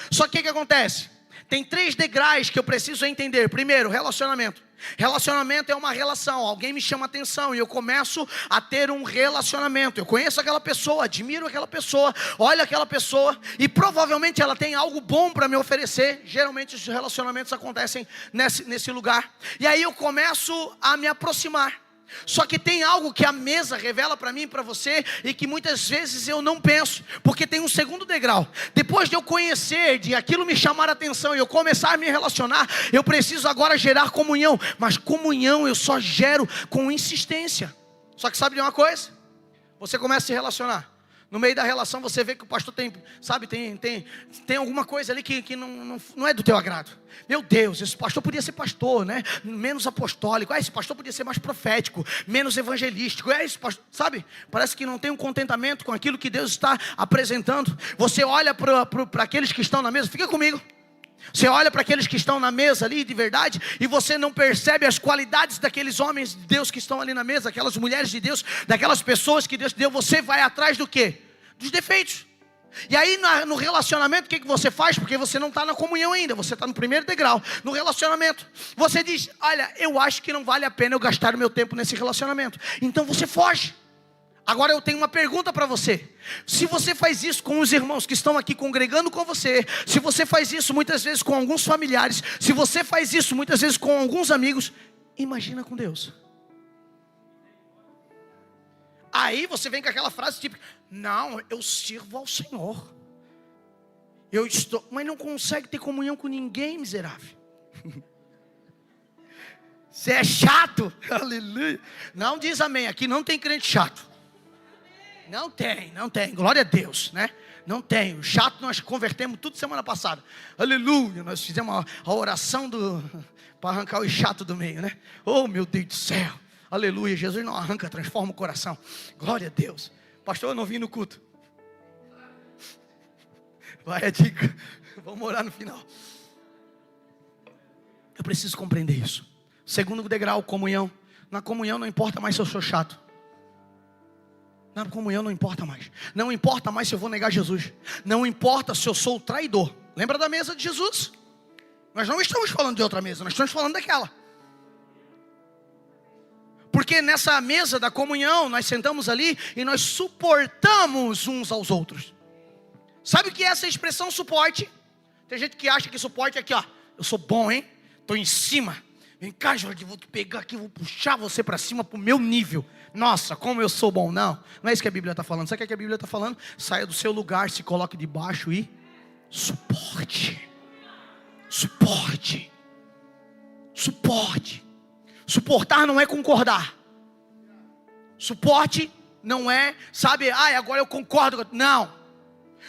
Só que o que acontece? Tem 3 degraus que eu preciso entender. Primeiro, relacionamento. Relacionamento é uma relação, alguém me chama atenção e eu começo a ter um relacionamento. Eu conheço aquela pessoa, admiro aquela pessoa, olho aquela pessoa e provavelmente ela tem algo bom para me oferecer. Geralmente os relacionamentos acontecem nesse lugar. E aí eu começo a me aproximar. Só que tem algo que a mesa revela para mim e para você, e que muitas vezes eu não penso, porque tem um segundo degrau. Depois de eu conhecer, de aquilo me chamar a atenção e eu começar a me relacionar, eu preciso agora gerar comunhão. Mas comunhão eu só gero com insistência. Só que sabe de uma coisa? Você começa a se relacionar. No meio da relação você vê que o pastor tem alguma coisa ali que não é do teu agrado. Meu Deus, esse pastor podia ser pastor, né? Menos apostólico. Esse pastor podia ser mais profético, menos evangelístico. Esse pastor, sabe? Parece que não tem um contentamento com aquilo que Deus está apresentando. Você olha para aqueles que estão na mesa, fica comigo. Você olha para aqueles que estão na mesa ali de verdade e você não percebe as qualidades daqueles homens de Deus que estão ali na mesa, aquelas mulheres de Deus, daquelas pessoas que Deus deu. Você vai atrás do quê? Dos defeitos. E aí no relacionamento o que você faz? Porque você não está na comunhão ainda, você está no primeiro degrau. No relacionamento você diz, olha, eu acho que não vale a pena eu gastar o meu tempo nesse relacionamento. Então você foge. Agora eu tenho uma pergunta para você. Se você faz isso com os irmãos que estão aqui congregando com você, se você faz isso muitas vezes com alguns familiares, se você faz isso muitas vezes com alguns amigos, imagina com Deus. Aí você vem com aquela frase tipo, não, eu sirvo ao Senhor. Mas não consegue ter comunhão com ninguém, miserável. Você é chato, aleluia. Não diz amém, aqui não tem crente chato. Não tem, glória a Deus, né? Não tem, o chato nós convertemos tudo semana passada. Aleluia, nós fizemos a oração para arrancar o chato do meio, né? Oh meu Deus do céu, aleluia, Jesus não arranca, transforma o coração. Glória a Deus. Pastor, eu não vim no culto. Vai a dica, vamos orar no final. Eu preciso compreender isso. Segundo degrau, comunhão. Na comunhão não importa mais se eu sou chato. Na comunhão não importa mais. Não importa mais se eu vou negar Jesus. Não importa se eu sou o traidor. Lembra da mesa de Jesus? Nós não estamos falando de outra mesa, nós estamos falando daquela. Porque nessa mesa da comunhão, nós sentamos ali e nós suportamos uns aos outros. Sabe o que é essa expressão suporte? Tem gente que acha que suporte é aqui, ó. Eu sou bom, hein? Estou em cima. Vem cá, Jorge, vou te pegar aqui, vou puxar você para cima para o meu nível. Nossa, como eu sou bom. Não é isso que a Bíblia está falando. Sabe o que a Bíblia está falando? Saia do seu lugar, se coloque debaixo e suporte. Suporte. Suporte. Suportar não é concordar. Suporte não é, sabe, agora eu concordo. Não.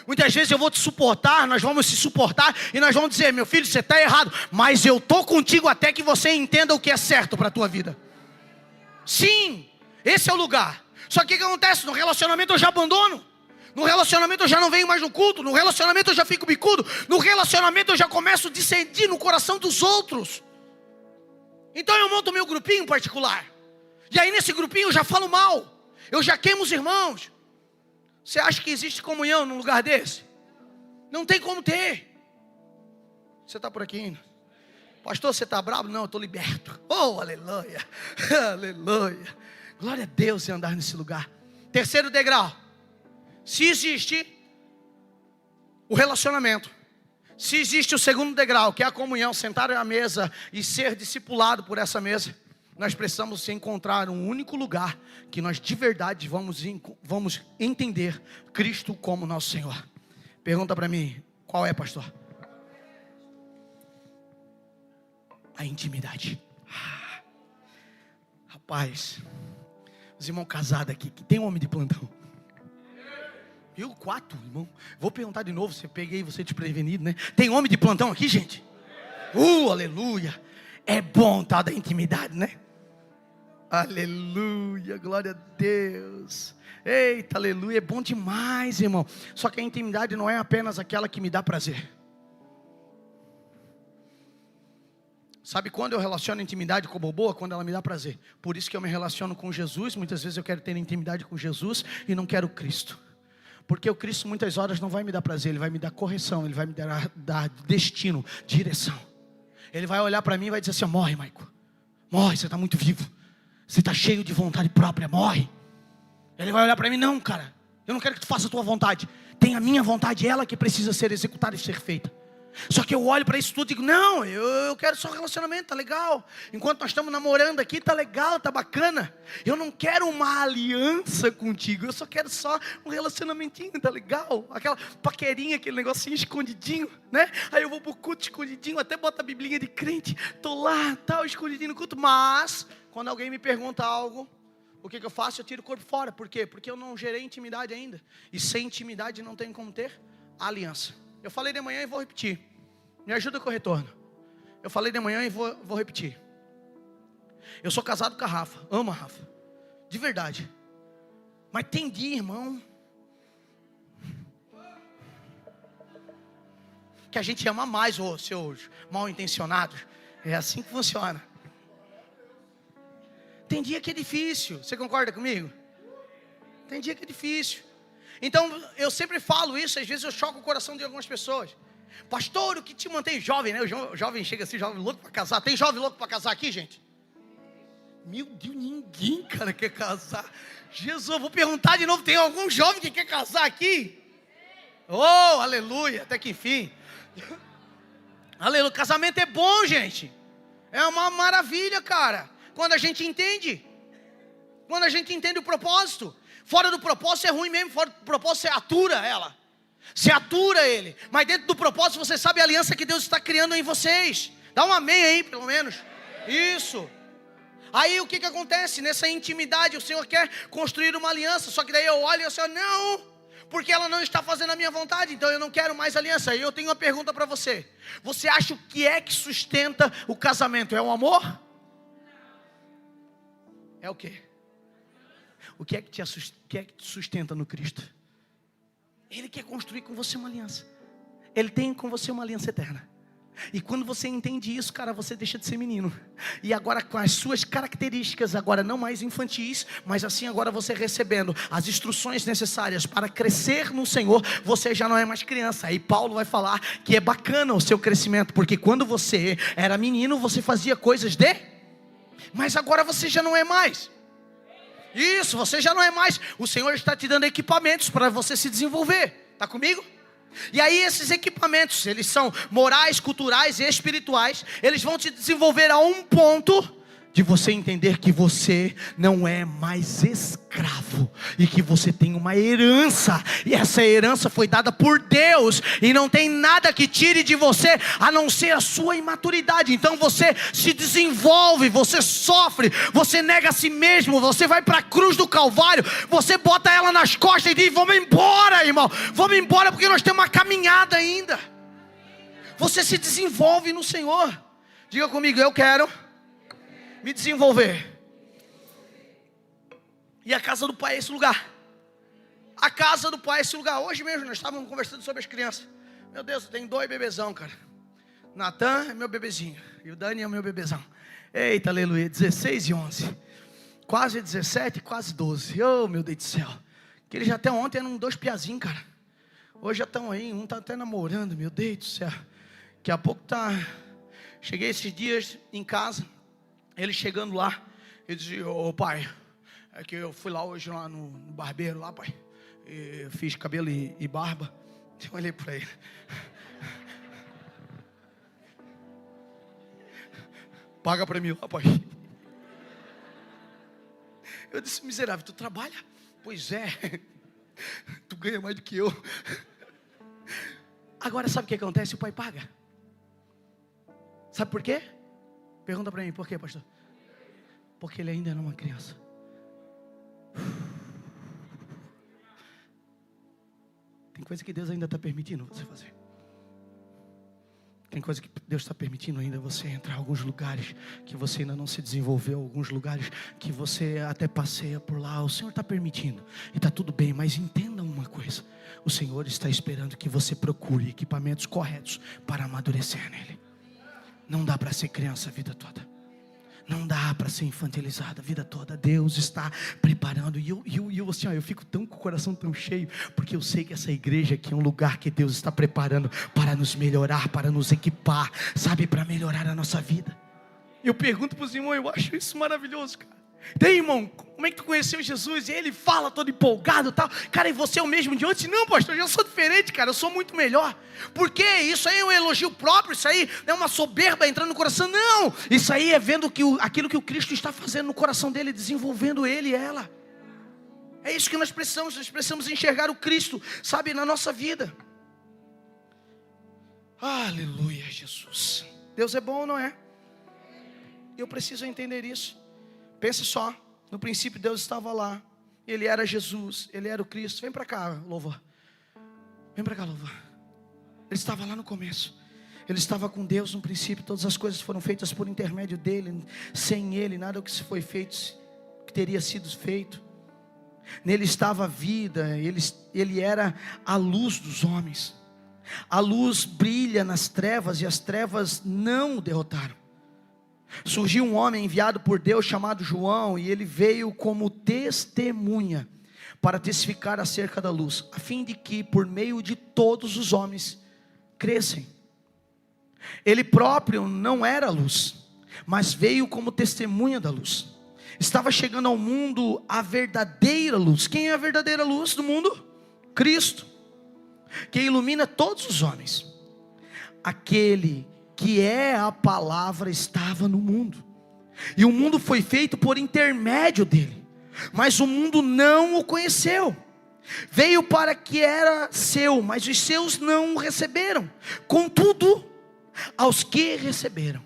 Muitas vezes eu vou te suportar, nós vamos se suportar e nós vamos dizer: meu filho, você está errado, mas eu estou contigo até que você entenda o que é certo para a tua vida. Sim, esse é o lugar. Só que o que acontece? No relacionamento eu já abandono. No relacionamento eu já não venho mais no culto. No relacionamento eu já fico bicudo. No relacionamento eu já começo a dissentir no coração dos outros. Então eu monto meu grupinho particular. E aí nesse grupinho eu já falo mal. Eu já queimo os irmãos. Você acha que existe comunhão num lugar desse? Não tem como ter. Você está por aqui ainda? Pastor, você está bravo? Não, eu estou liberto. Oh, aleluia. Aleluia. Glória a Deus em andar nesse lugar. Terceiro degrau. Se existe o relacionamento, se existe o segundo degrau, que é a comunhão, sentar à mesa e ser discipulado por essa mesa, nós precisamos encontrar um único lugar que nós de verdade vamos entender Cristo como nosso Senhor. Pergunta para mim, qual é, pastor? A intimidade. Rapaz, os irmãos casados aqui, que tem homem de plantão. Eu, 4, irmão. Vou perguntar de novo, se eu peguei você desprevenido, né? Tem homem de plantão aqui, gente? Aleluia. É bom tal da intimidade, né? Aleluia, glória a Deus. Eita, aleluia, é bom demais, irmão. Só que a intimidade não é apenas aquela que me dá prazer. Sabe quando eu relaciono a intimidade como boa? Quando ela me dá prazer. Por isso que eu me relaciono com Jesus. Muitas vezes eu quero ter intimidade com Jesus e não quero Cristo. Porque o Cristo muitas horas não vai me dar prazer. Ele vai me dar correção, ele vai me dar destino, direção. Ele vai olhar para mim e vai dizer assim: morre, Maico. Morre, você está muito vivo. Você está cheio de vontade própria, morre. Ele vai olhar para mim: não, cara, eu não quero que tu faça a tua vontade. Tem a minha vontade, ela que precisa ser executada e ser feita. Só que eu olho para isso tudo e digo: não, eu quero só um relacionamento, tá legal. Enquanto nós estamos namorando aqui, tá legal, tá bacana. Eu não quero uma aliança contigo, eu só quero só um relacionamentinho, tá legal. Aquela paquerinha, aquele negocinho escondidinho, né? Aí eu vou pro culto escondidinho, até boto a biblinha de crente, tô lá, tal, escondidinho no culto. Mas, quando alguém me pergunta algo, o que eu faço? Eu tiro o corpo fora. Por quê? Porque eu não gerei intimidade ainda. E sem intimidade não tem como ter aliança. Eu falei de manhã e vou repetir. Me ajuda com o retorno. Eu falei de manhã e vou repetir. Eu sou casado com a Rafa. Amo a Rafa. De verdade. Mas tem dia, irmão, que a gente ama mais os seus mal intencionados. É assim que funciona. Tem dia que é difícil. Você concorda comigo? Tem dia que é difícil. Então, eu sempre falo isso, às vezes eu choco o coração de algumas pessoas. Pastor, o que te mantém jovem, né? O jovem chega assim, jovem louco para casar. Tem jovem louco para casar aqui, gente? Meu Deus, ninguém, cara, quer casar. Jesus, eu vou perguntar de novo, tem algum jovem que quer casar aqui? Oh, aleluia, até que enfim. Aleluia, casamento é bom, gente. É uma maravilha, cara. Quando a gente entende. Quando a gente entende o propósito. Fora do propósito é ruim mesmo. Fora do propósito você atura ela. Você atura ele. Mas dentro do propósito você sabe a aliança que Deus está criando em vocês. Dá um amém aí, pelo menos. Isso. Aí o que acontece? Nessa intimidade o Senhor quer construir uma aliança. Só que daí eu olho e eu falo: não, porque ela não está fazendo a minha vontade. Então eu não quero mais aliança. E eu tenho uma pergunta para você. Você acha o que é que sustenta o casamento? É o amor? É o quê? O que é que te sustenta no Cristo? Ele quer construir com você uma aliança. Ele tem com você uma aliança eterna. E quando você entende isso, cara, você deixa de ser menino. E agora com as suas características, agora não mais infantis, mas assim agora você recebendo as instruções necessárias para crescer no Senhor, você já não é mais criança. Aí Paulo vai falar que é bacana o seu crescimento, porque quando você era menino, você fazia coisas mas agora você já não é mais. Isso, você já não é mais. O Senhor está te dando equipamentos para você se desenvolver. Está comigo? E aí esses equipamentos, eles são morais, culturais e espirituais. Eles vão te desenvolver a um ponto de você entender que você não é mais escravo, e que você tem uma herança, e essa herança foi dada por Deus, e não tem nada que tire de você, a não ser a sua imaturidade. Então você se desenvolve, você sofre, você nega a si mesmo, você vai para a cruz do Calvário, você bota ela nas costas e diz: vamos embora, irmão, vamos embora, porque nós temos uma caminhada ainda. Você se desenvolve no Senhor. Diga comigo: eu quero me desenvolver. E a casa do Pai é esse lugar. A casa do Pai é esse lugar. Hoje mesmo nós estávamos conversando sobre as crianças. Meu Deus, eu tenho 2 bebezão, cara. Natan é meu bebezinho, e o Dani é meu bebezão. Eita, aleluia, 16 e 11. Quase 17, quase 12. Oh, meu Deus do céu. Que eles já até ontem eram 2 piazinhos, cara. Hoje já estão aí, um está até namorando, meu Deus do céu. Daqui a pouco tá... Cheguei esses dias em casa, ele chegando lá, ele dizia: ô pai, é que eu fui lá hoje lá no barbeiro lá, pai, e fiz cabelo e barba. Eu olhei para ele: paga para mim lá, pai. Eu disse: miserável, tu trabalha? Pois é, tu ganha mais do que eu. Agora sabe o que acontece? O pai paga. Sabe por quê? Pergunta para mim: por quê, pastor? Porque ele ainda não é uma criança. Tem coisa que Deus ainda está permitindo você fazer. Tem coisa que Deus está permitindo ainda você entrar em alguns lugares que você ainda não se desenvolveu, alguns lugares que você até passeia por lá. O Senhor está permitindo e está tudo bem, mas entenda uma coisa: o Senhor está esperando que você procure equipamentos corretos para amadurecer nele. Não dá para ser criança a vida toda. Não dá para ser infantilizado a vida toda. Deus está preparando. E eu assim, eu fico com o coração tão cheio, porque eu sei que essa igreja aqui é um lugar que Deus está preparando para nos melhorar, para nos equipar, sabe, para melhorar a nossa vida. Eu pergunto para os irmãos, eu acho isso maravilhoso, cara. Tem, irmão, como é que tu conheceu Jesus? E ele fala todo empolgado e tal. Cara, e você é o mesmo de antes? Não, pastor, eu sou diferente, cara, eu sou muito melhor. Por quê? Isso aí é um elogio próprio, isso aí é uma soberba entrando no coração. Não, isso aí é vendo aquilo que o Cristo está fazendo no coração dele, desenvolvendo ele e ela. É isso que nós precisamos enxergar o Cristo, sabe, na nossa vida. Aleluia, Jesus. Deus é bom ou não é? Eu preciso entender isso. Pense só, no princípio Deus estava lá, Ele era Jesus, Ele era o Cristo. Vem para cá, louvor. Vem para cá, louvor. Ele estava lá no começo. Ele estava com Deus no princípio. Todas as coisas foram feitas por intermédio dEle. Sem Ele, nada do que se foi feito, que teria sido feito. Nele estava a vida. Ele era a luz dos homens. A luz brilha nas trevas, e as trevas não o derrotaram. Surgiu um homem enviado por Deus chamado João, e ele veio como testemunha para testificar acerca da luz, a fim de que por meio de todos os homens crescem. Ele próprio não era luz, mas veio como testemunha da luz. Estava chegando ao mundo a verdadeira luz. Quem é a verdadeira luz do mundo? Cristo, que ilumina todos os homens. Aquele que é a palavra estava no mundo, e o mundo foi feito por intermédio dele, mas o mundo não o conheceu. Veio para que era seu, mas os seus não o receberam. Contudo, aos que receberam,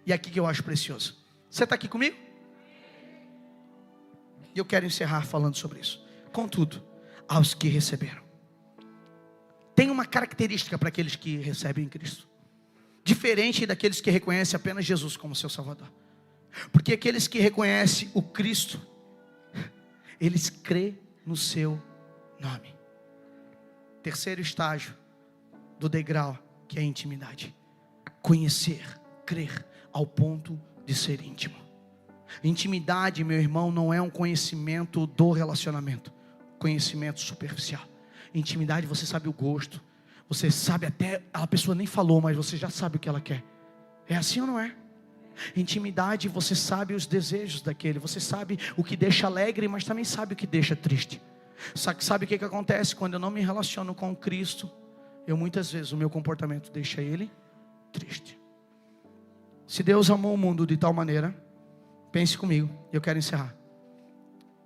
e aqui que eu acho precioso, você está aqui comigo? E eu quero encerrar falando sobre isso. Contudo, aos que receberam. Tem uma característica para aqueles que recebem Cristo, diferente daqueles que reconhecem apenas Jesus como seu Salvador. Porque aqueles que reconhecem o Cristo, eles crêem no seu nome. Terceiro estágio do degrau, que é a intimidade. Conhecer, crer, ao ponto de ser íntimo. Intimidade, meu irmão, não é um conhecimento do relacionamento, conhecimento superficial. Intimidade, você sabe o gosto, você sabe até, a pessoa nem falou, mas você já sabe o que ela quer. É assim ou não é? Intimidade, você sabe os desejos daquele, você sabe o que deixa alegre, mas também sabe o que deixa triste. Sabe o que acontece? Quando eu não me relaciono com Cristo, muitas vezes o meu comportamento deixa Ele triste. Se Deus amou o mundo de tal maneira Pense comigo, eu quero encerrar.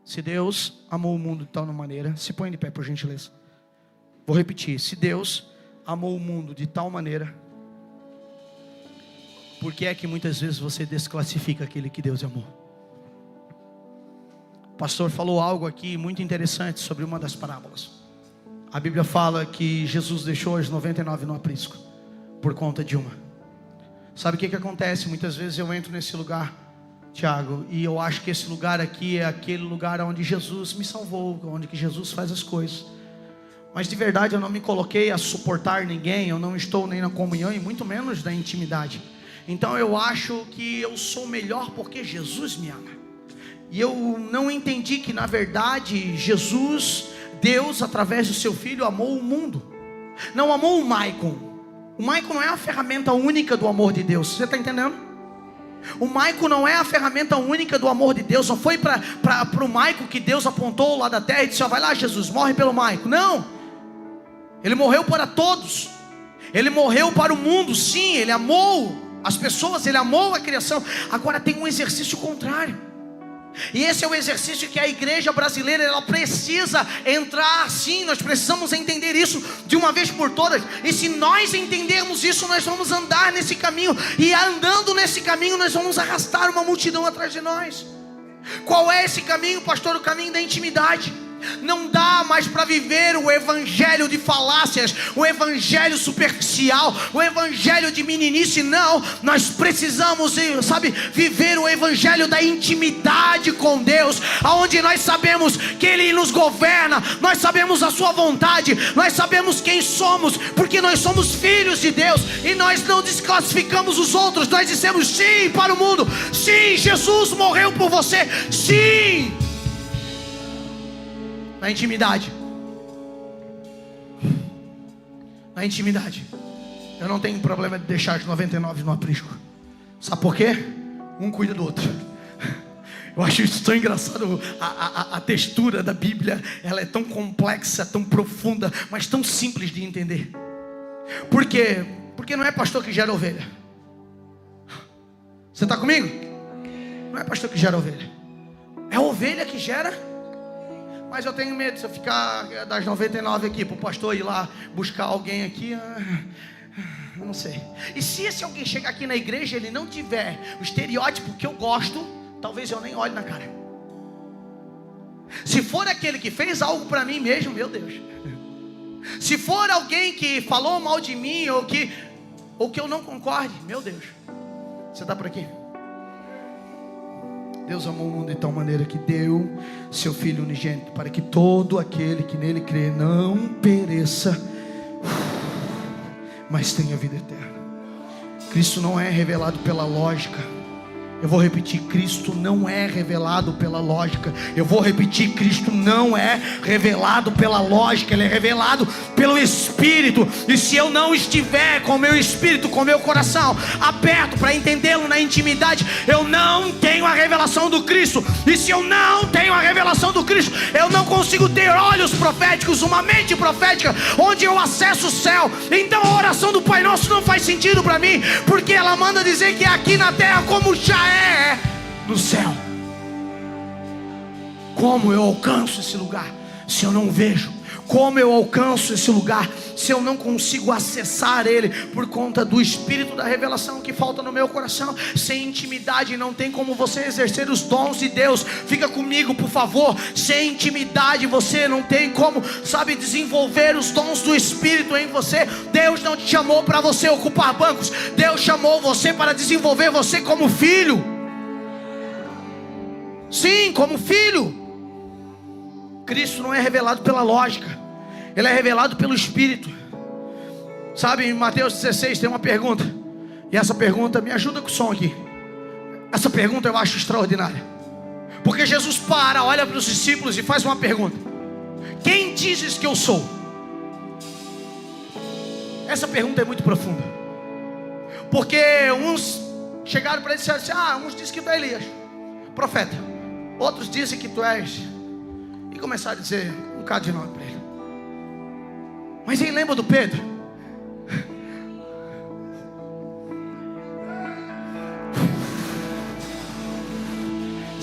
Se Deus amou o mundo de tal maneira, se põe de pé por gentileza. Vou repetir, se Deus amou o mundo de tal maneira, por que é que muitas vezes você desclassifica aquele que Deus amou? O pastor falou algo aqui muito interessante sobre uma das parábolas. A Bíblia fala que Jesus deixou as 99 no aprisco por conta de uma. Sabe o que acontece? Muitas vezes eu entro nesse lugar, Tiago, e eu acho que esse lugar aqui é aquele lugar onde Jesus me salvou, onde que Jesus faz as coisas. Mas de verdade eu não me coloquei a suportar ninguém, eu não estou nem na comunhão e muito menos na intimidade. Então eu acho que eu sou melhor porque Jesus me ama. E eu não entendi que na verdade Jesus, Deus através do seu Filho amou o mundo. Não amou o Maicon. O Maicon não é a ferramenta única do amor de Deus, você está entendendo? O Maicon não é a ferramenta única do amor de Deus. Não foi para o Maicon que Deus apontou lá da terra e disse: ó, vai lá Jesus, morre pelo Maicon. Não, Ele morreu para todos. Ele morreu para o mundo, sim. Ele amou as pessoas, Ele amou a criação. Agora tem um exercício contrário. E esse é o exercício que a igreja brasileira ela precisa entrar. Sim, nós precisamos entender isso de uma vez por todas. E se nós entendermos isso, nós vamos andar nesse caminho. E andando nesse caminho, nós vamos arrastar uma multidão atrás de nós. Qual é esse caminho, pastor? O caminho da intimidade. Não dá mais para viver o evangelho de falácias, o evangelho superficial, o evangelho de meninice. Não, nós precisamos, sabe, viver o evangelho da intimidade com Deus, aonde nós sabemos que Ele nos governa, nós sabemos a sua vontade, nós sabemos quem somos, porque nós somos filhos de Deus. E nós não desclassificamos os outros. Nós dissemos sim para o mundo. Sim, Jesus morreu por você. Sim, na intimidade. Na intimidade. Eu não tenho problema de deixar os 99 no aprisco. Sabe por quê? Um cuida do outro. Eu acho isso tão engraçado. A textura da Bíblia, ela é tão complexa, tão profunda, mas tão simples de entender. Por quê? Porque não é pastor que gera ovelha. Você está comigo? Não é pastor que gera ovelha. É ovelha que gera. Mas eu tenho medo, se eu ficar das 99 aqui, para o pastor ir lá buscar alguém aqui, eu não sei. E se esse alguém chegar aqui na igreja, ele não tiver o estereótipo que eu gosto, talvez eu nem olhe na cara. Se for aquele que fez algo para mim mesmo, meu Deus. Se for alguém que falou mal de mim, ou que eu não concorde, meu Deus. Você está por aqui? Deus amou o mundo de tal maneira que deu seu Filho unigênito, para que todo aquele que nele crê não pereça, mas tenha vida eterna. Cristo não é revelado pela lógica. Eu vou repetir, Cristo não é revelado pela lógica. Eu vou repetir, Cristo não é revelado pela lógica. Ele é revelado pelo Espírito. E se eu não estiver com o meu espírito, com o meu coração aberto para entendê-lo na intimidade, eu não tenho a revelação do Cristo. E se eu não tenho a revelação do Cristo, eu não consigo ter olhos proféticos, uma mente profética, onde eu acesso o céu. Então a oração do Pai Nosso não faz sentido para mim, porque ela manda dizer que é aqui na terra como já é no céu. Como eu alcanço esse lugar se eu não vejo? Como eu alcanço esse lugar se eu não consigo acessar ele por conta do espírito da revelação que falta no meu coração? Sem intimidade não tem como você exercer os dons de Deus. Fica comigo, por favor. Sem intimidade você não tem como, sabe, desenvolver os dons do Espírito em você. Deus não te chamou para você ocupar bancos. Deus chamou você para desenvolver você como filho. Sim, como filho. Cristo não é revelado pela lógica, Ele é revelado pelo Espírito. Sabe, em Mateus 16 tem uma pergunta, e essa pergunta, me ajuda com o som aqui. Essa pergunta eu acho extraordinária, porque Jesus olha para os discípulos e faz uma pergunta: quem dizes que eu sou? Essa pergunta é muito profunda, porque uns chegaram para ele e disseram assim: uns dizem que tu é Elias, profeta. Outros dizem que tu és... E começaram a dizer um bocado de nome para ele. Mas ele lembra do Pedro?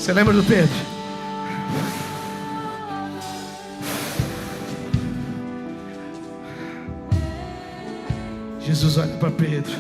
Você lembra do Pedro? Jesus olha para Pedro,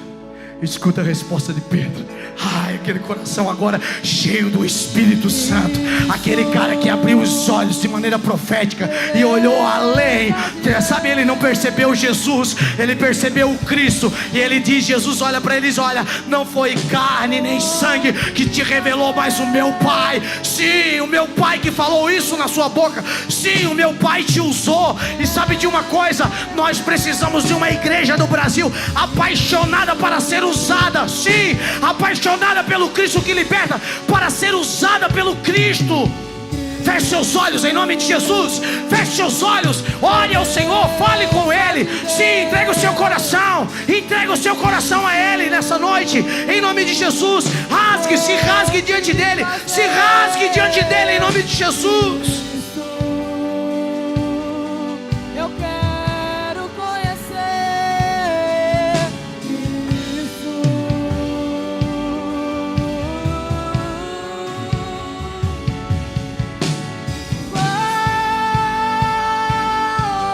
escuta a resposta de Pedro. Ai, aquele coração agora cheio do Espírito Santo. Aquele cara que abriu os olhos de maneira profética e olhou além. Sabe, ele não percebeu Jesus, ele percebeu o Cristo. E ele diz, Jesus olha para eles, olha, não foi carne nem sangue que te revelou, mas o meu Pai. Sim, o meu Pai que falou isso na sua boca. Sim, o meu Pai te usou. E sabe de uma coisa? Nós precisamos de uma igreja do Brasil apaixonada para ser usada. Sim, apaixonada pelo Cristo que liberta, para ser usada pelo Cristo. Feche seus olhos em nome de Jesus. Feche seus olhos, ore ao Senhor, fale com Ele. Sim, entrega o seu coração. Entrega o seu coração a Ele nessa noite, em nome de Jesus. Rasgue, se rasgue diante dEle. Se rasgue diante dEle em nome de Jesus. Eu quero conhecer Cristo. Qual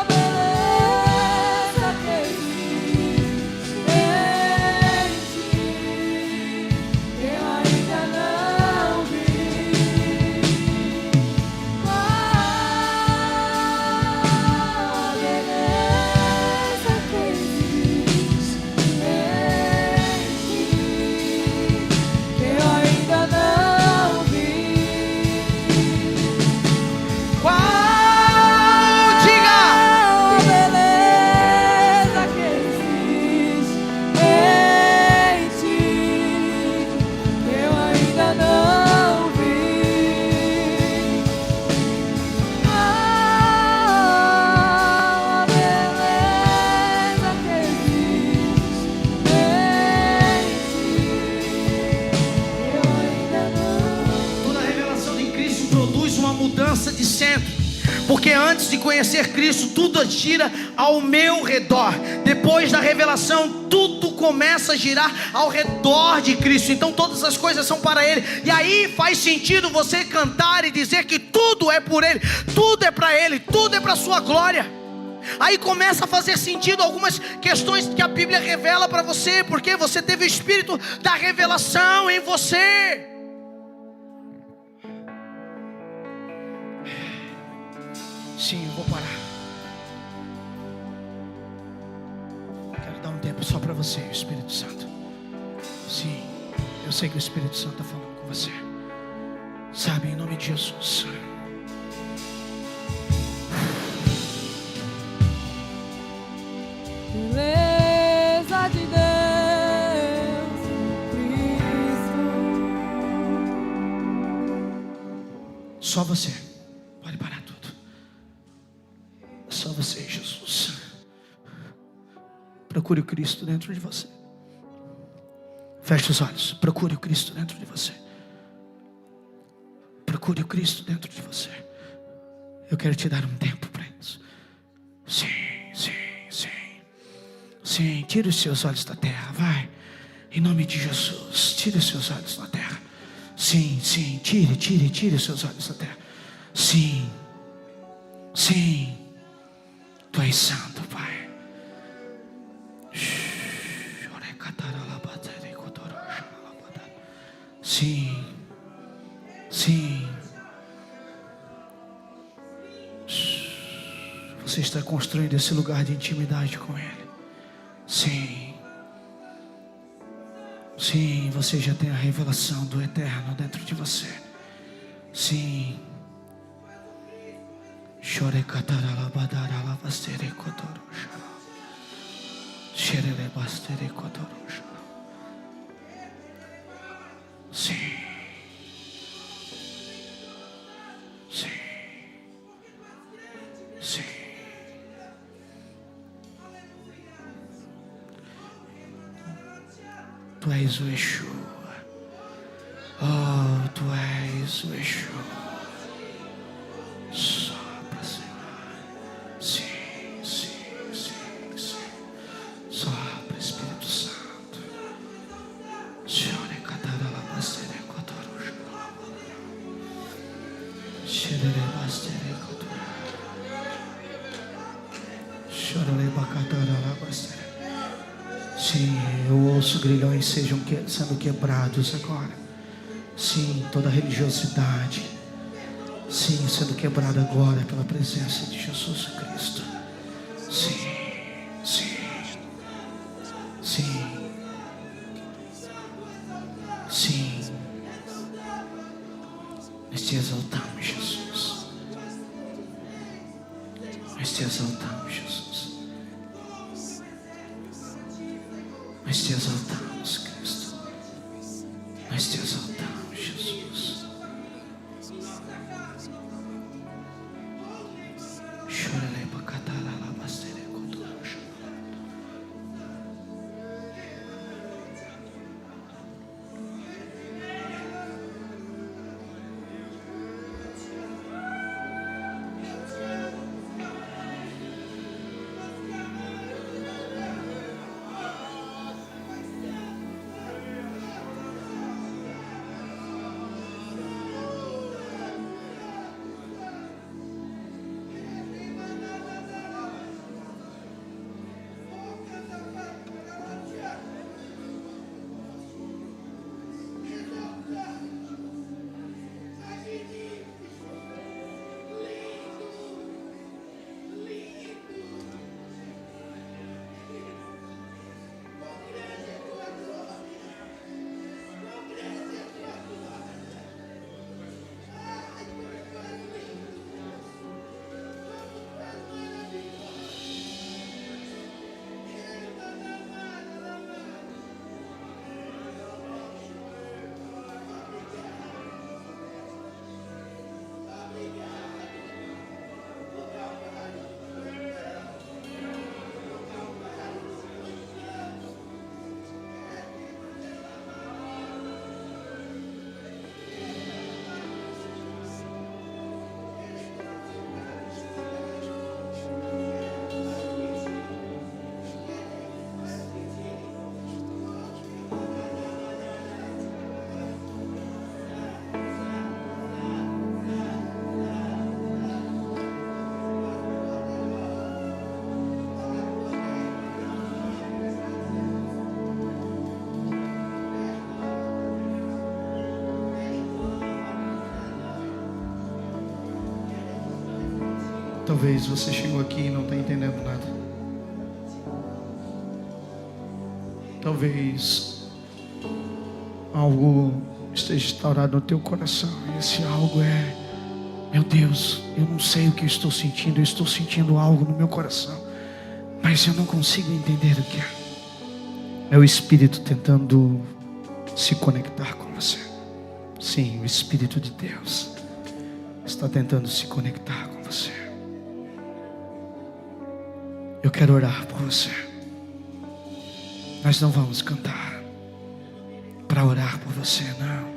beleza que existe em ti, eu ainda não vi. Qual beleza que existe em ti, eu ainda não vi. Qual? Diga! Qual beleza que existe em ti, eu ainda não vi. Qual beleza que existe em ti, eu ainda não vi. Toda revelação de Cristo produz uma mudança de centro. Porque antes de conhecer Cristo, tudo gira ao meu redor. Depois da revelação, tudo começa a girar ao redor de Cristo. Então todas as coisas são para Ele. E aí faz sentido você cantar e dizer que tudo é por Ele, tudo é para Ele, tudo é para a sua glória. Aí começa a fazer sentido algumas questões que a Bíblia revela para você, porque você teve o Espírito da revelação em você. Sim, eu vou parar. Quero dar um tempo só para você, Espírito Santo. Sim, eu sei que o Espírito Santo está falando com você. Sabe, em nome de Jesus. Beleza de Deus, Cristo. Só você. Pode parar tudo. Só você, Jesus. Procure o Cristo dentro de você. Feche os olhos. Procure o Cristo dentro de você. Procure o Cristo dentro de você. Eu quero te dar um tempo para isso. Sim, sim, sim. Sim, tire os seus olhos da terra, vai. Em nome de Jesus, tire os seus olhos da terra. Sim, sim, tire os seus olhos da terra. Sim, sim. Tu és santo, Pai. Sim, sim. Você está construindo esse lugar de intimidade com Ele. Sim. Sim, você já tem a revelação do eterno dentro de você. Sim. Chore catarala bastere kotorosha. Sherele bastere kotorosha. Sim. Sim. Sim. Tu és o Yeshua. Oh, tu és o Yeshua. Sopra, Senhor. Sim, sim, sim, sim. Sopra, Espírito Santo. Senhor, é catarala, bastere, cotorosha. Sim, eu ouço grilhões sendo quebrados agora. Sim, toda religiosidade, sim, sendo quebrada agora pela presença de Jesus Cristo. Sim, sim, sim, sim. Nós te exaltamos, Jesus. Nós te exaltamos, Jesus. Nós te exaltamos, Cristo. Nós te exaltamos, Jesus. Chorarei para catar lá, bastere com tudo. Talvez você chegou aqui e não está entendendo nada. Talvez algo esteja instaurado no teu coração. E esse algo é: meu Deus, eu não sei o que eu estou sentindo. Eu estou sentindo algo no meu coração, mas eu não consigo entender o que é. É o Espírito tentando se conectar com você. Sim, o Espírito de Deus está tentando se conectar com você. Eu quero orar por você. Nós não vamos cantar para orar por você, não.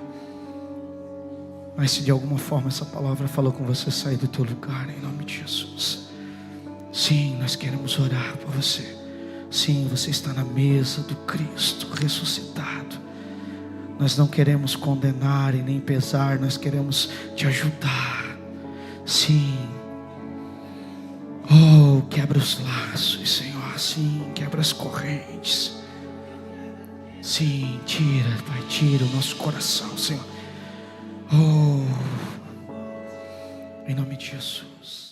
Mas se de alguma forma essa palavra falou com você, sai do teu lugar em nome de Jesus. Sim, nós queremos orar por você. Sim, você está na mesa do Cristo ressuscitado. Nós não queremos condenar e nem pesar, nós queremos te ajudar. Sim. Oh, quebra os laços, Senhor. Sim, quebra as correntes. Sim, tira, Pai, tira o nosso coração, Senhor. Oh, em nome de Jesus.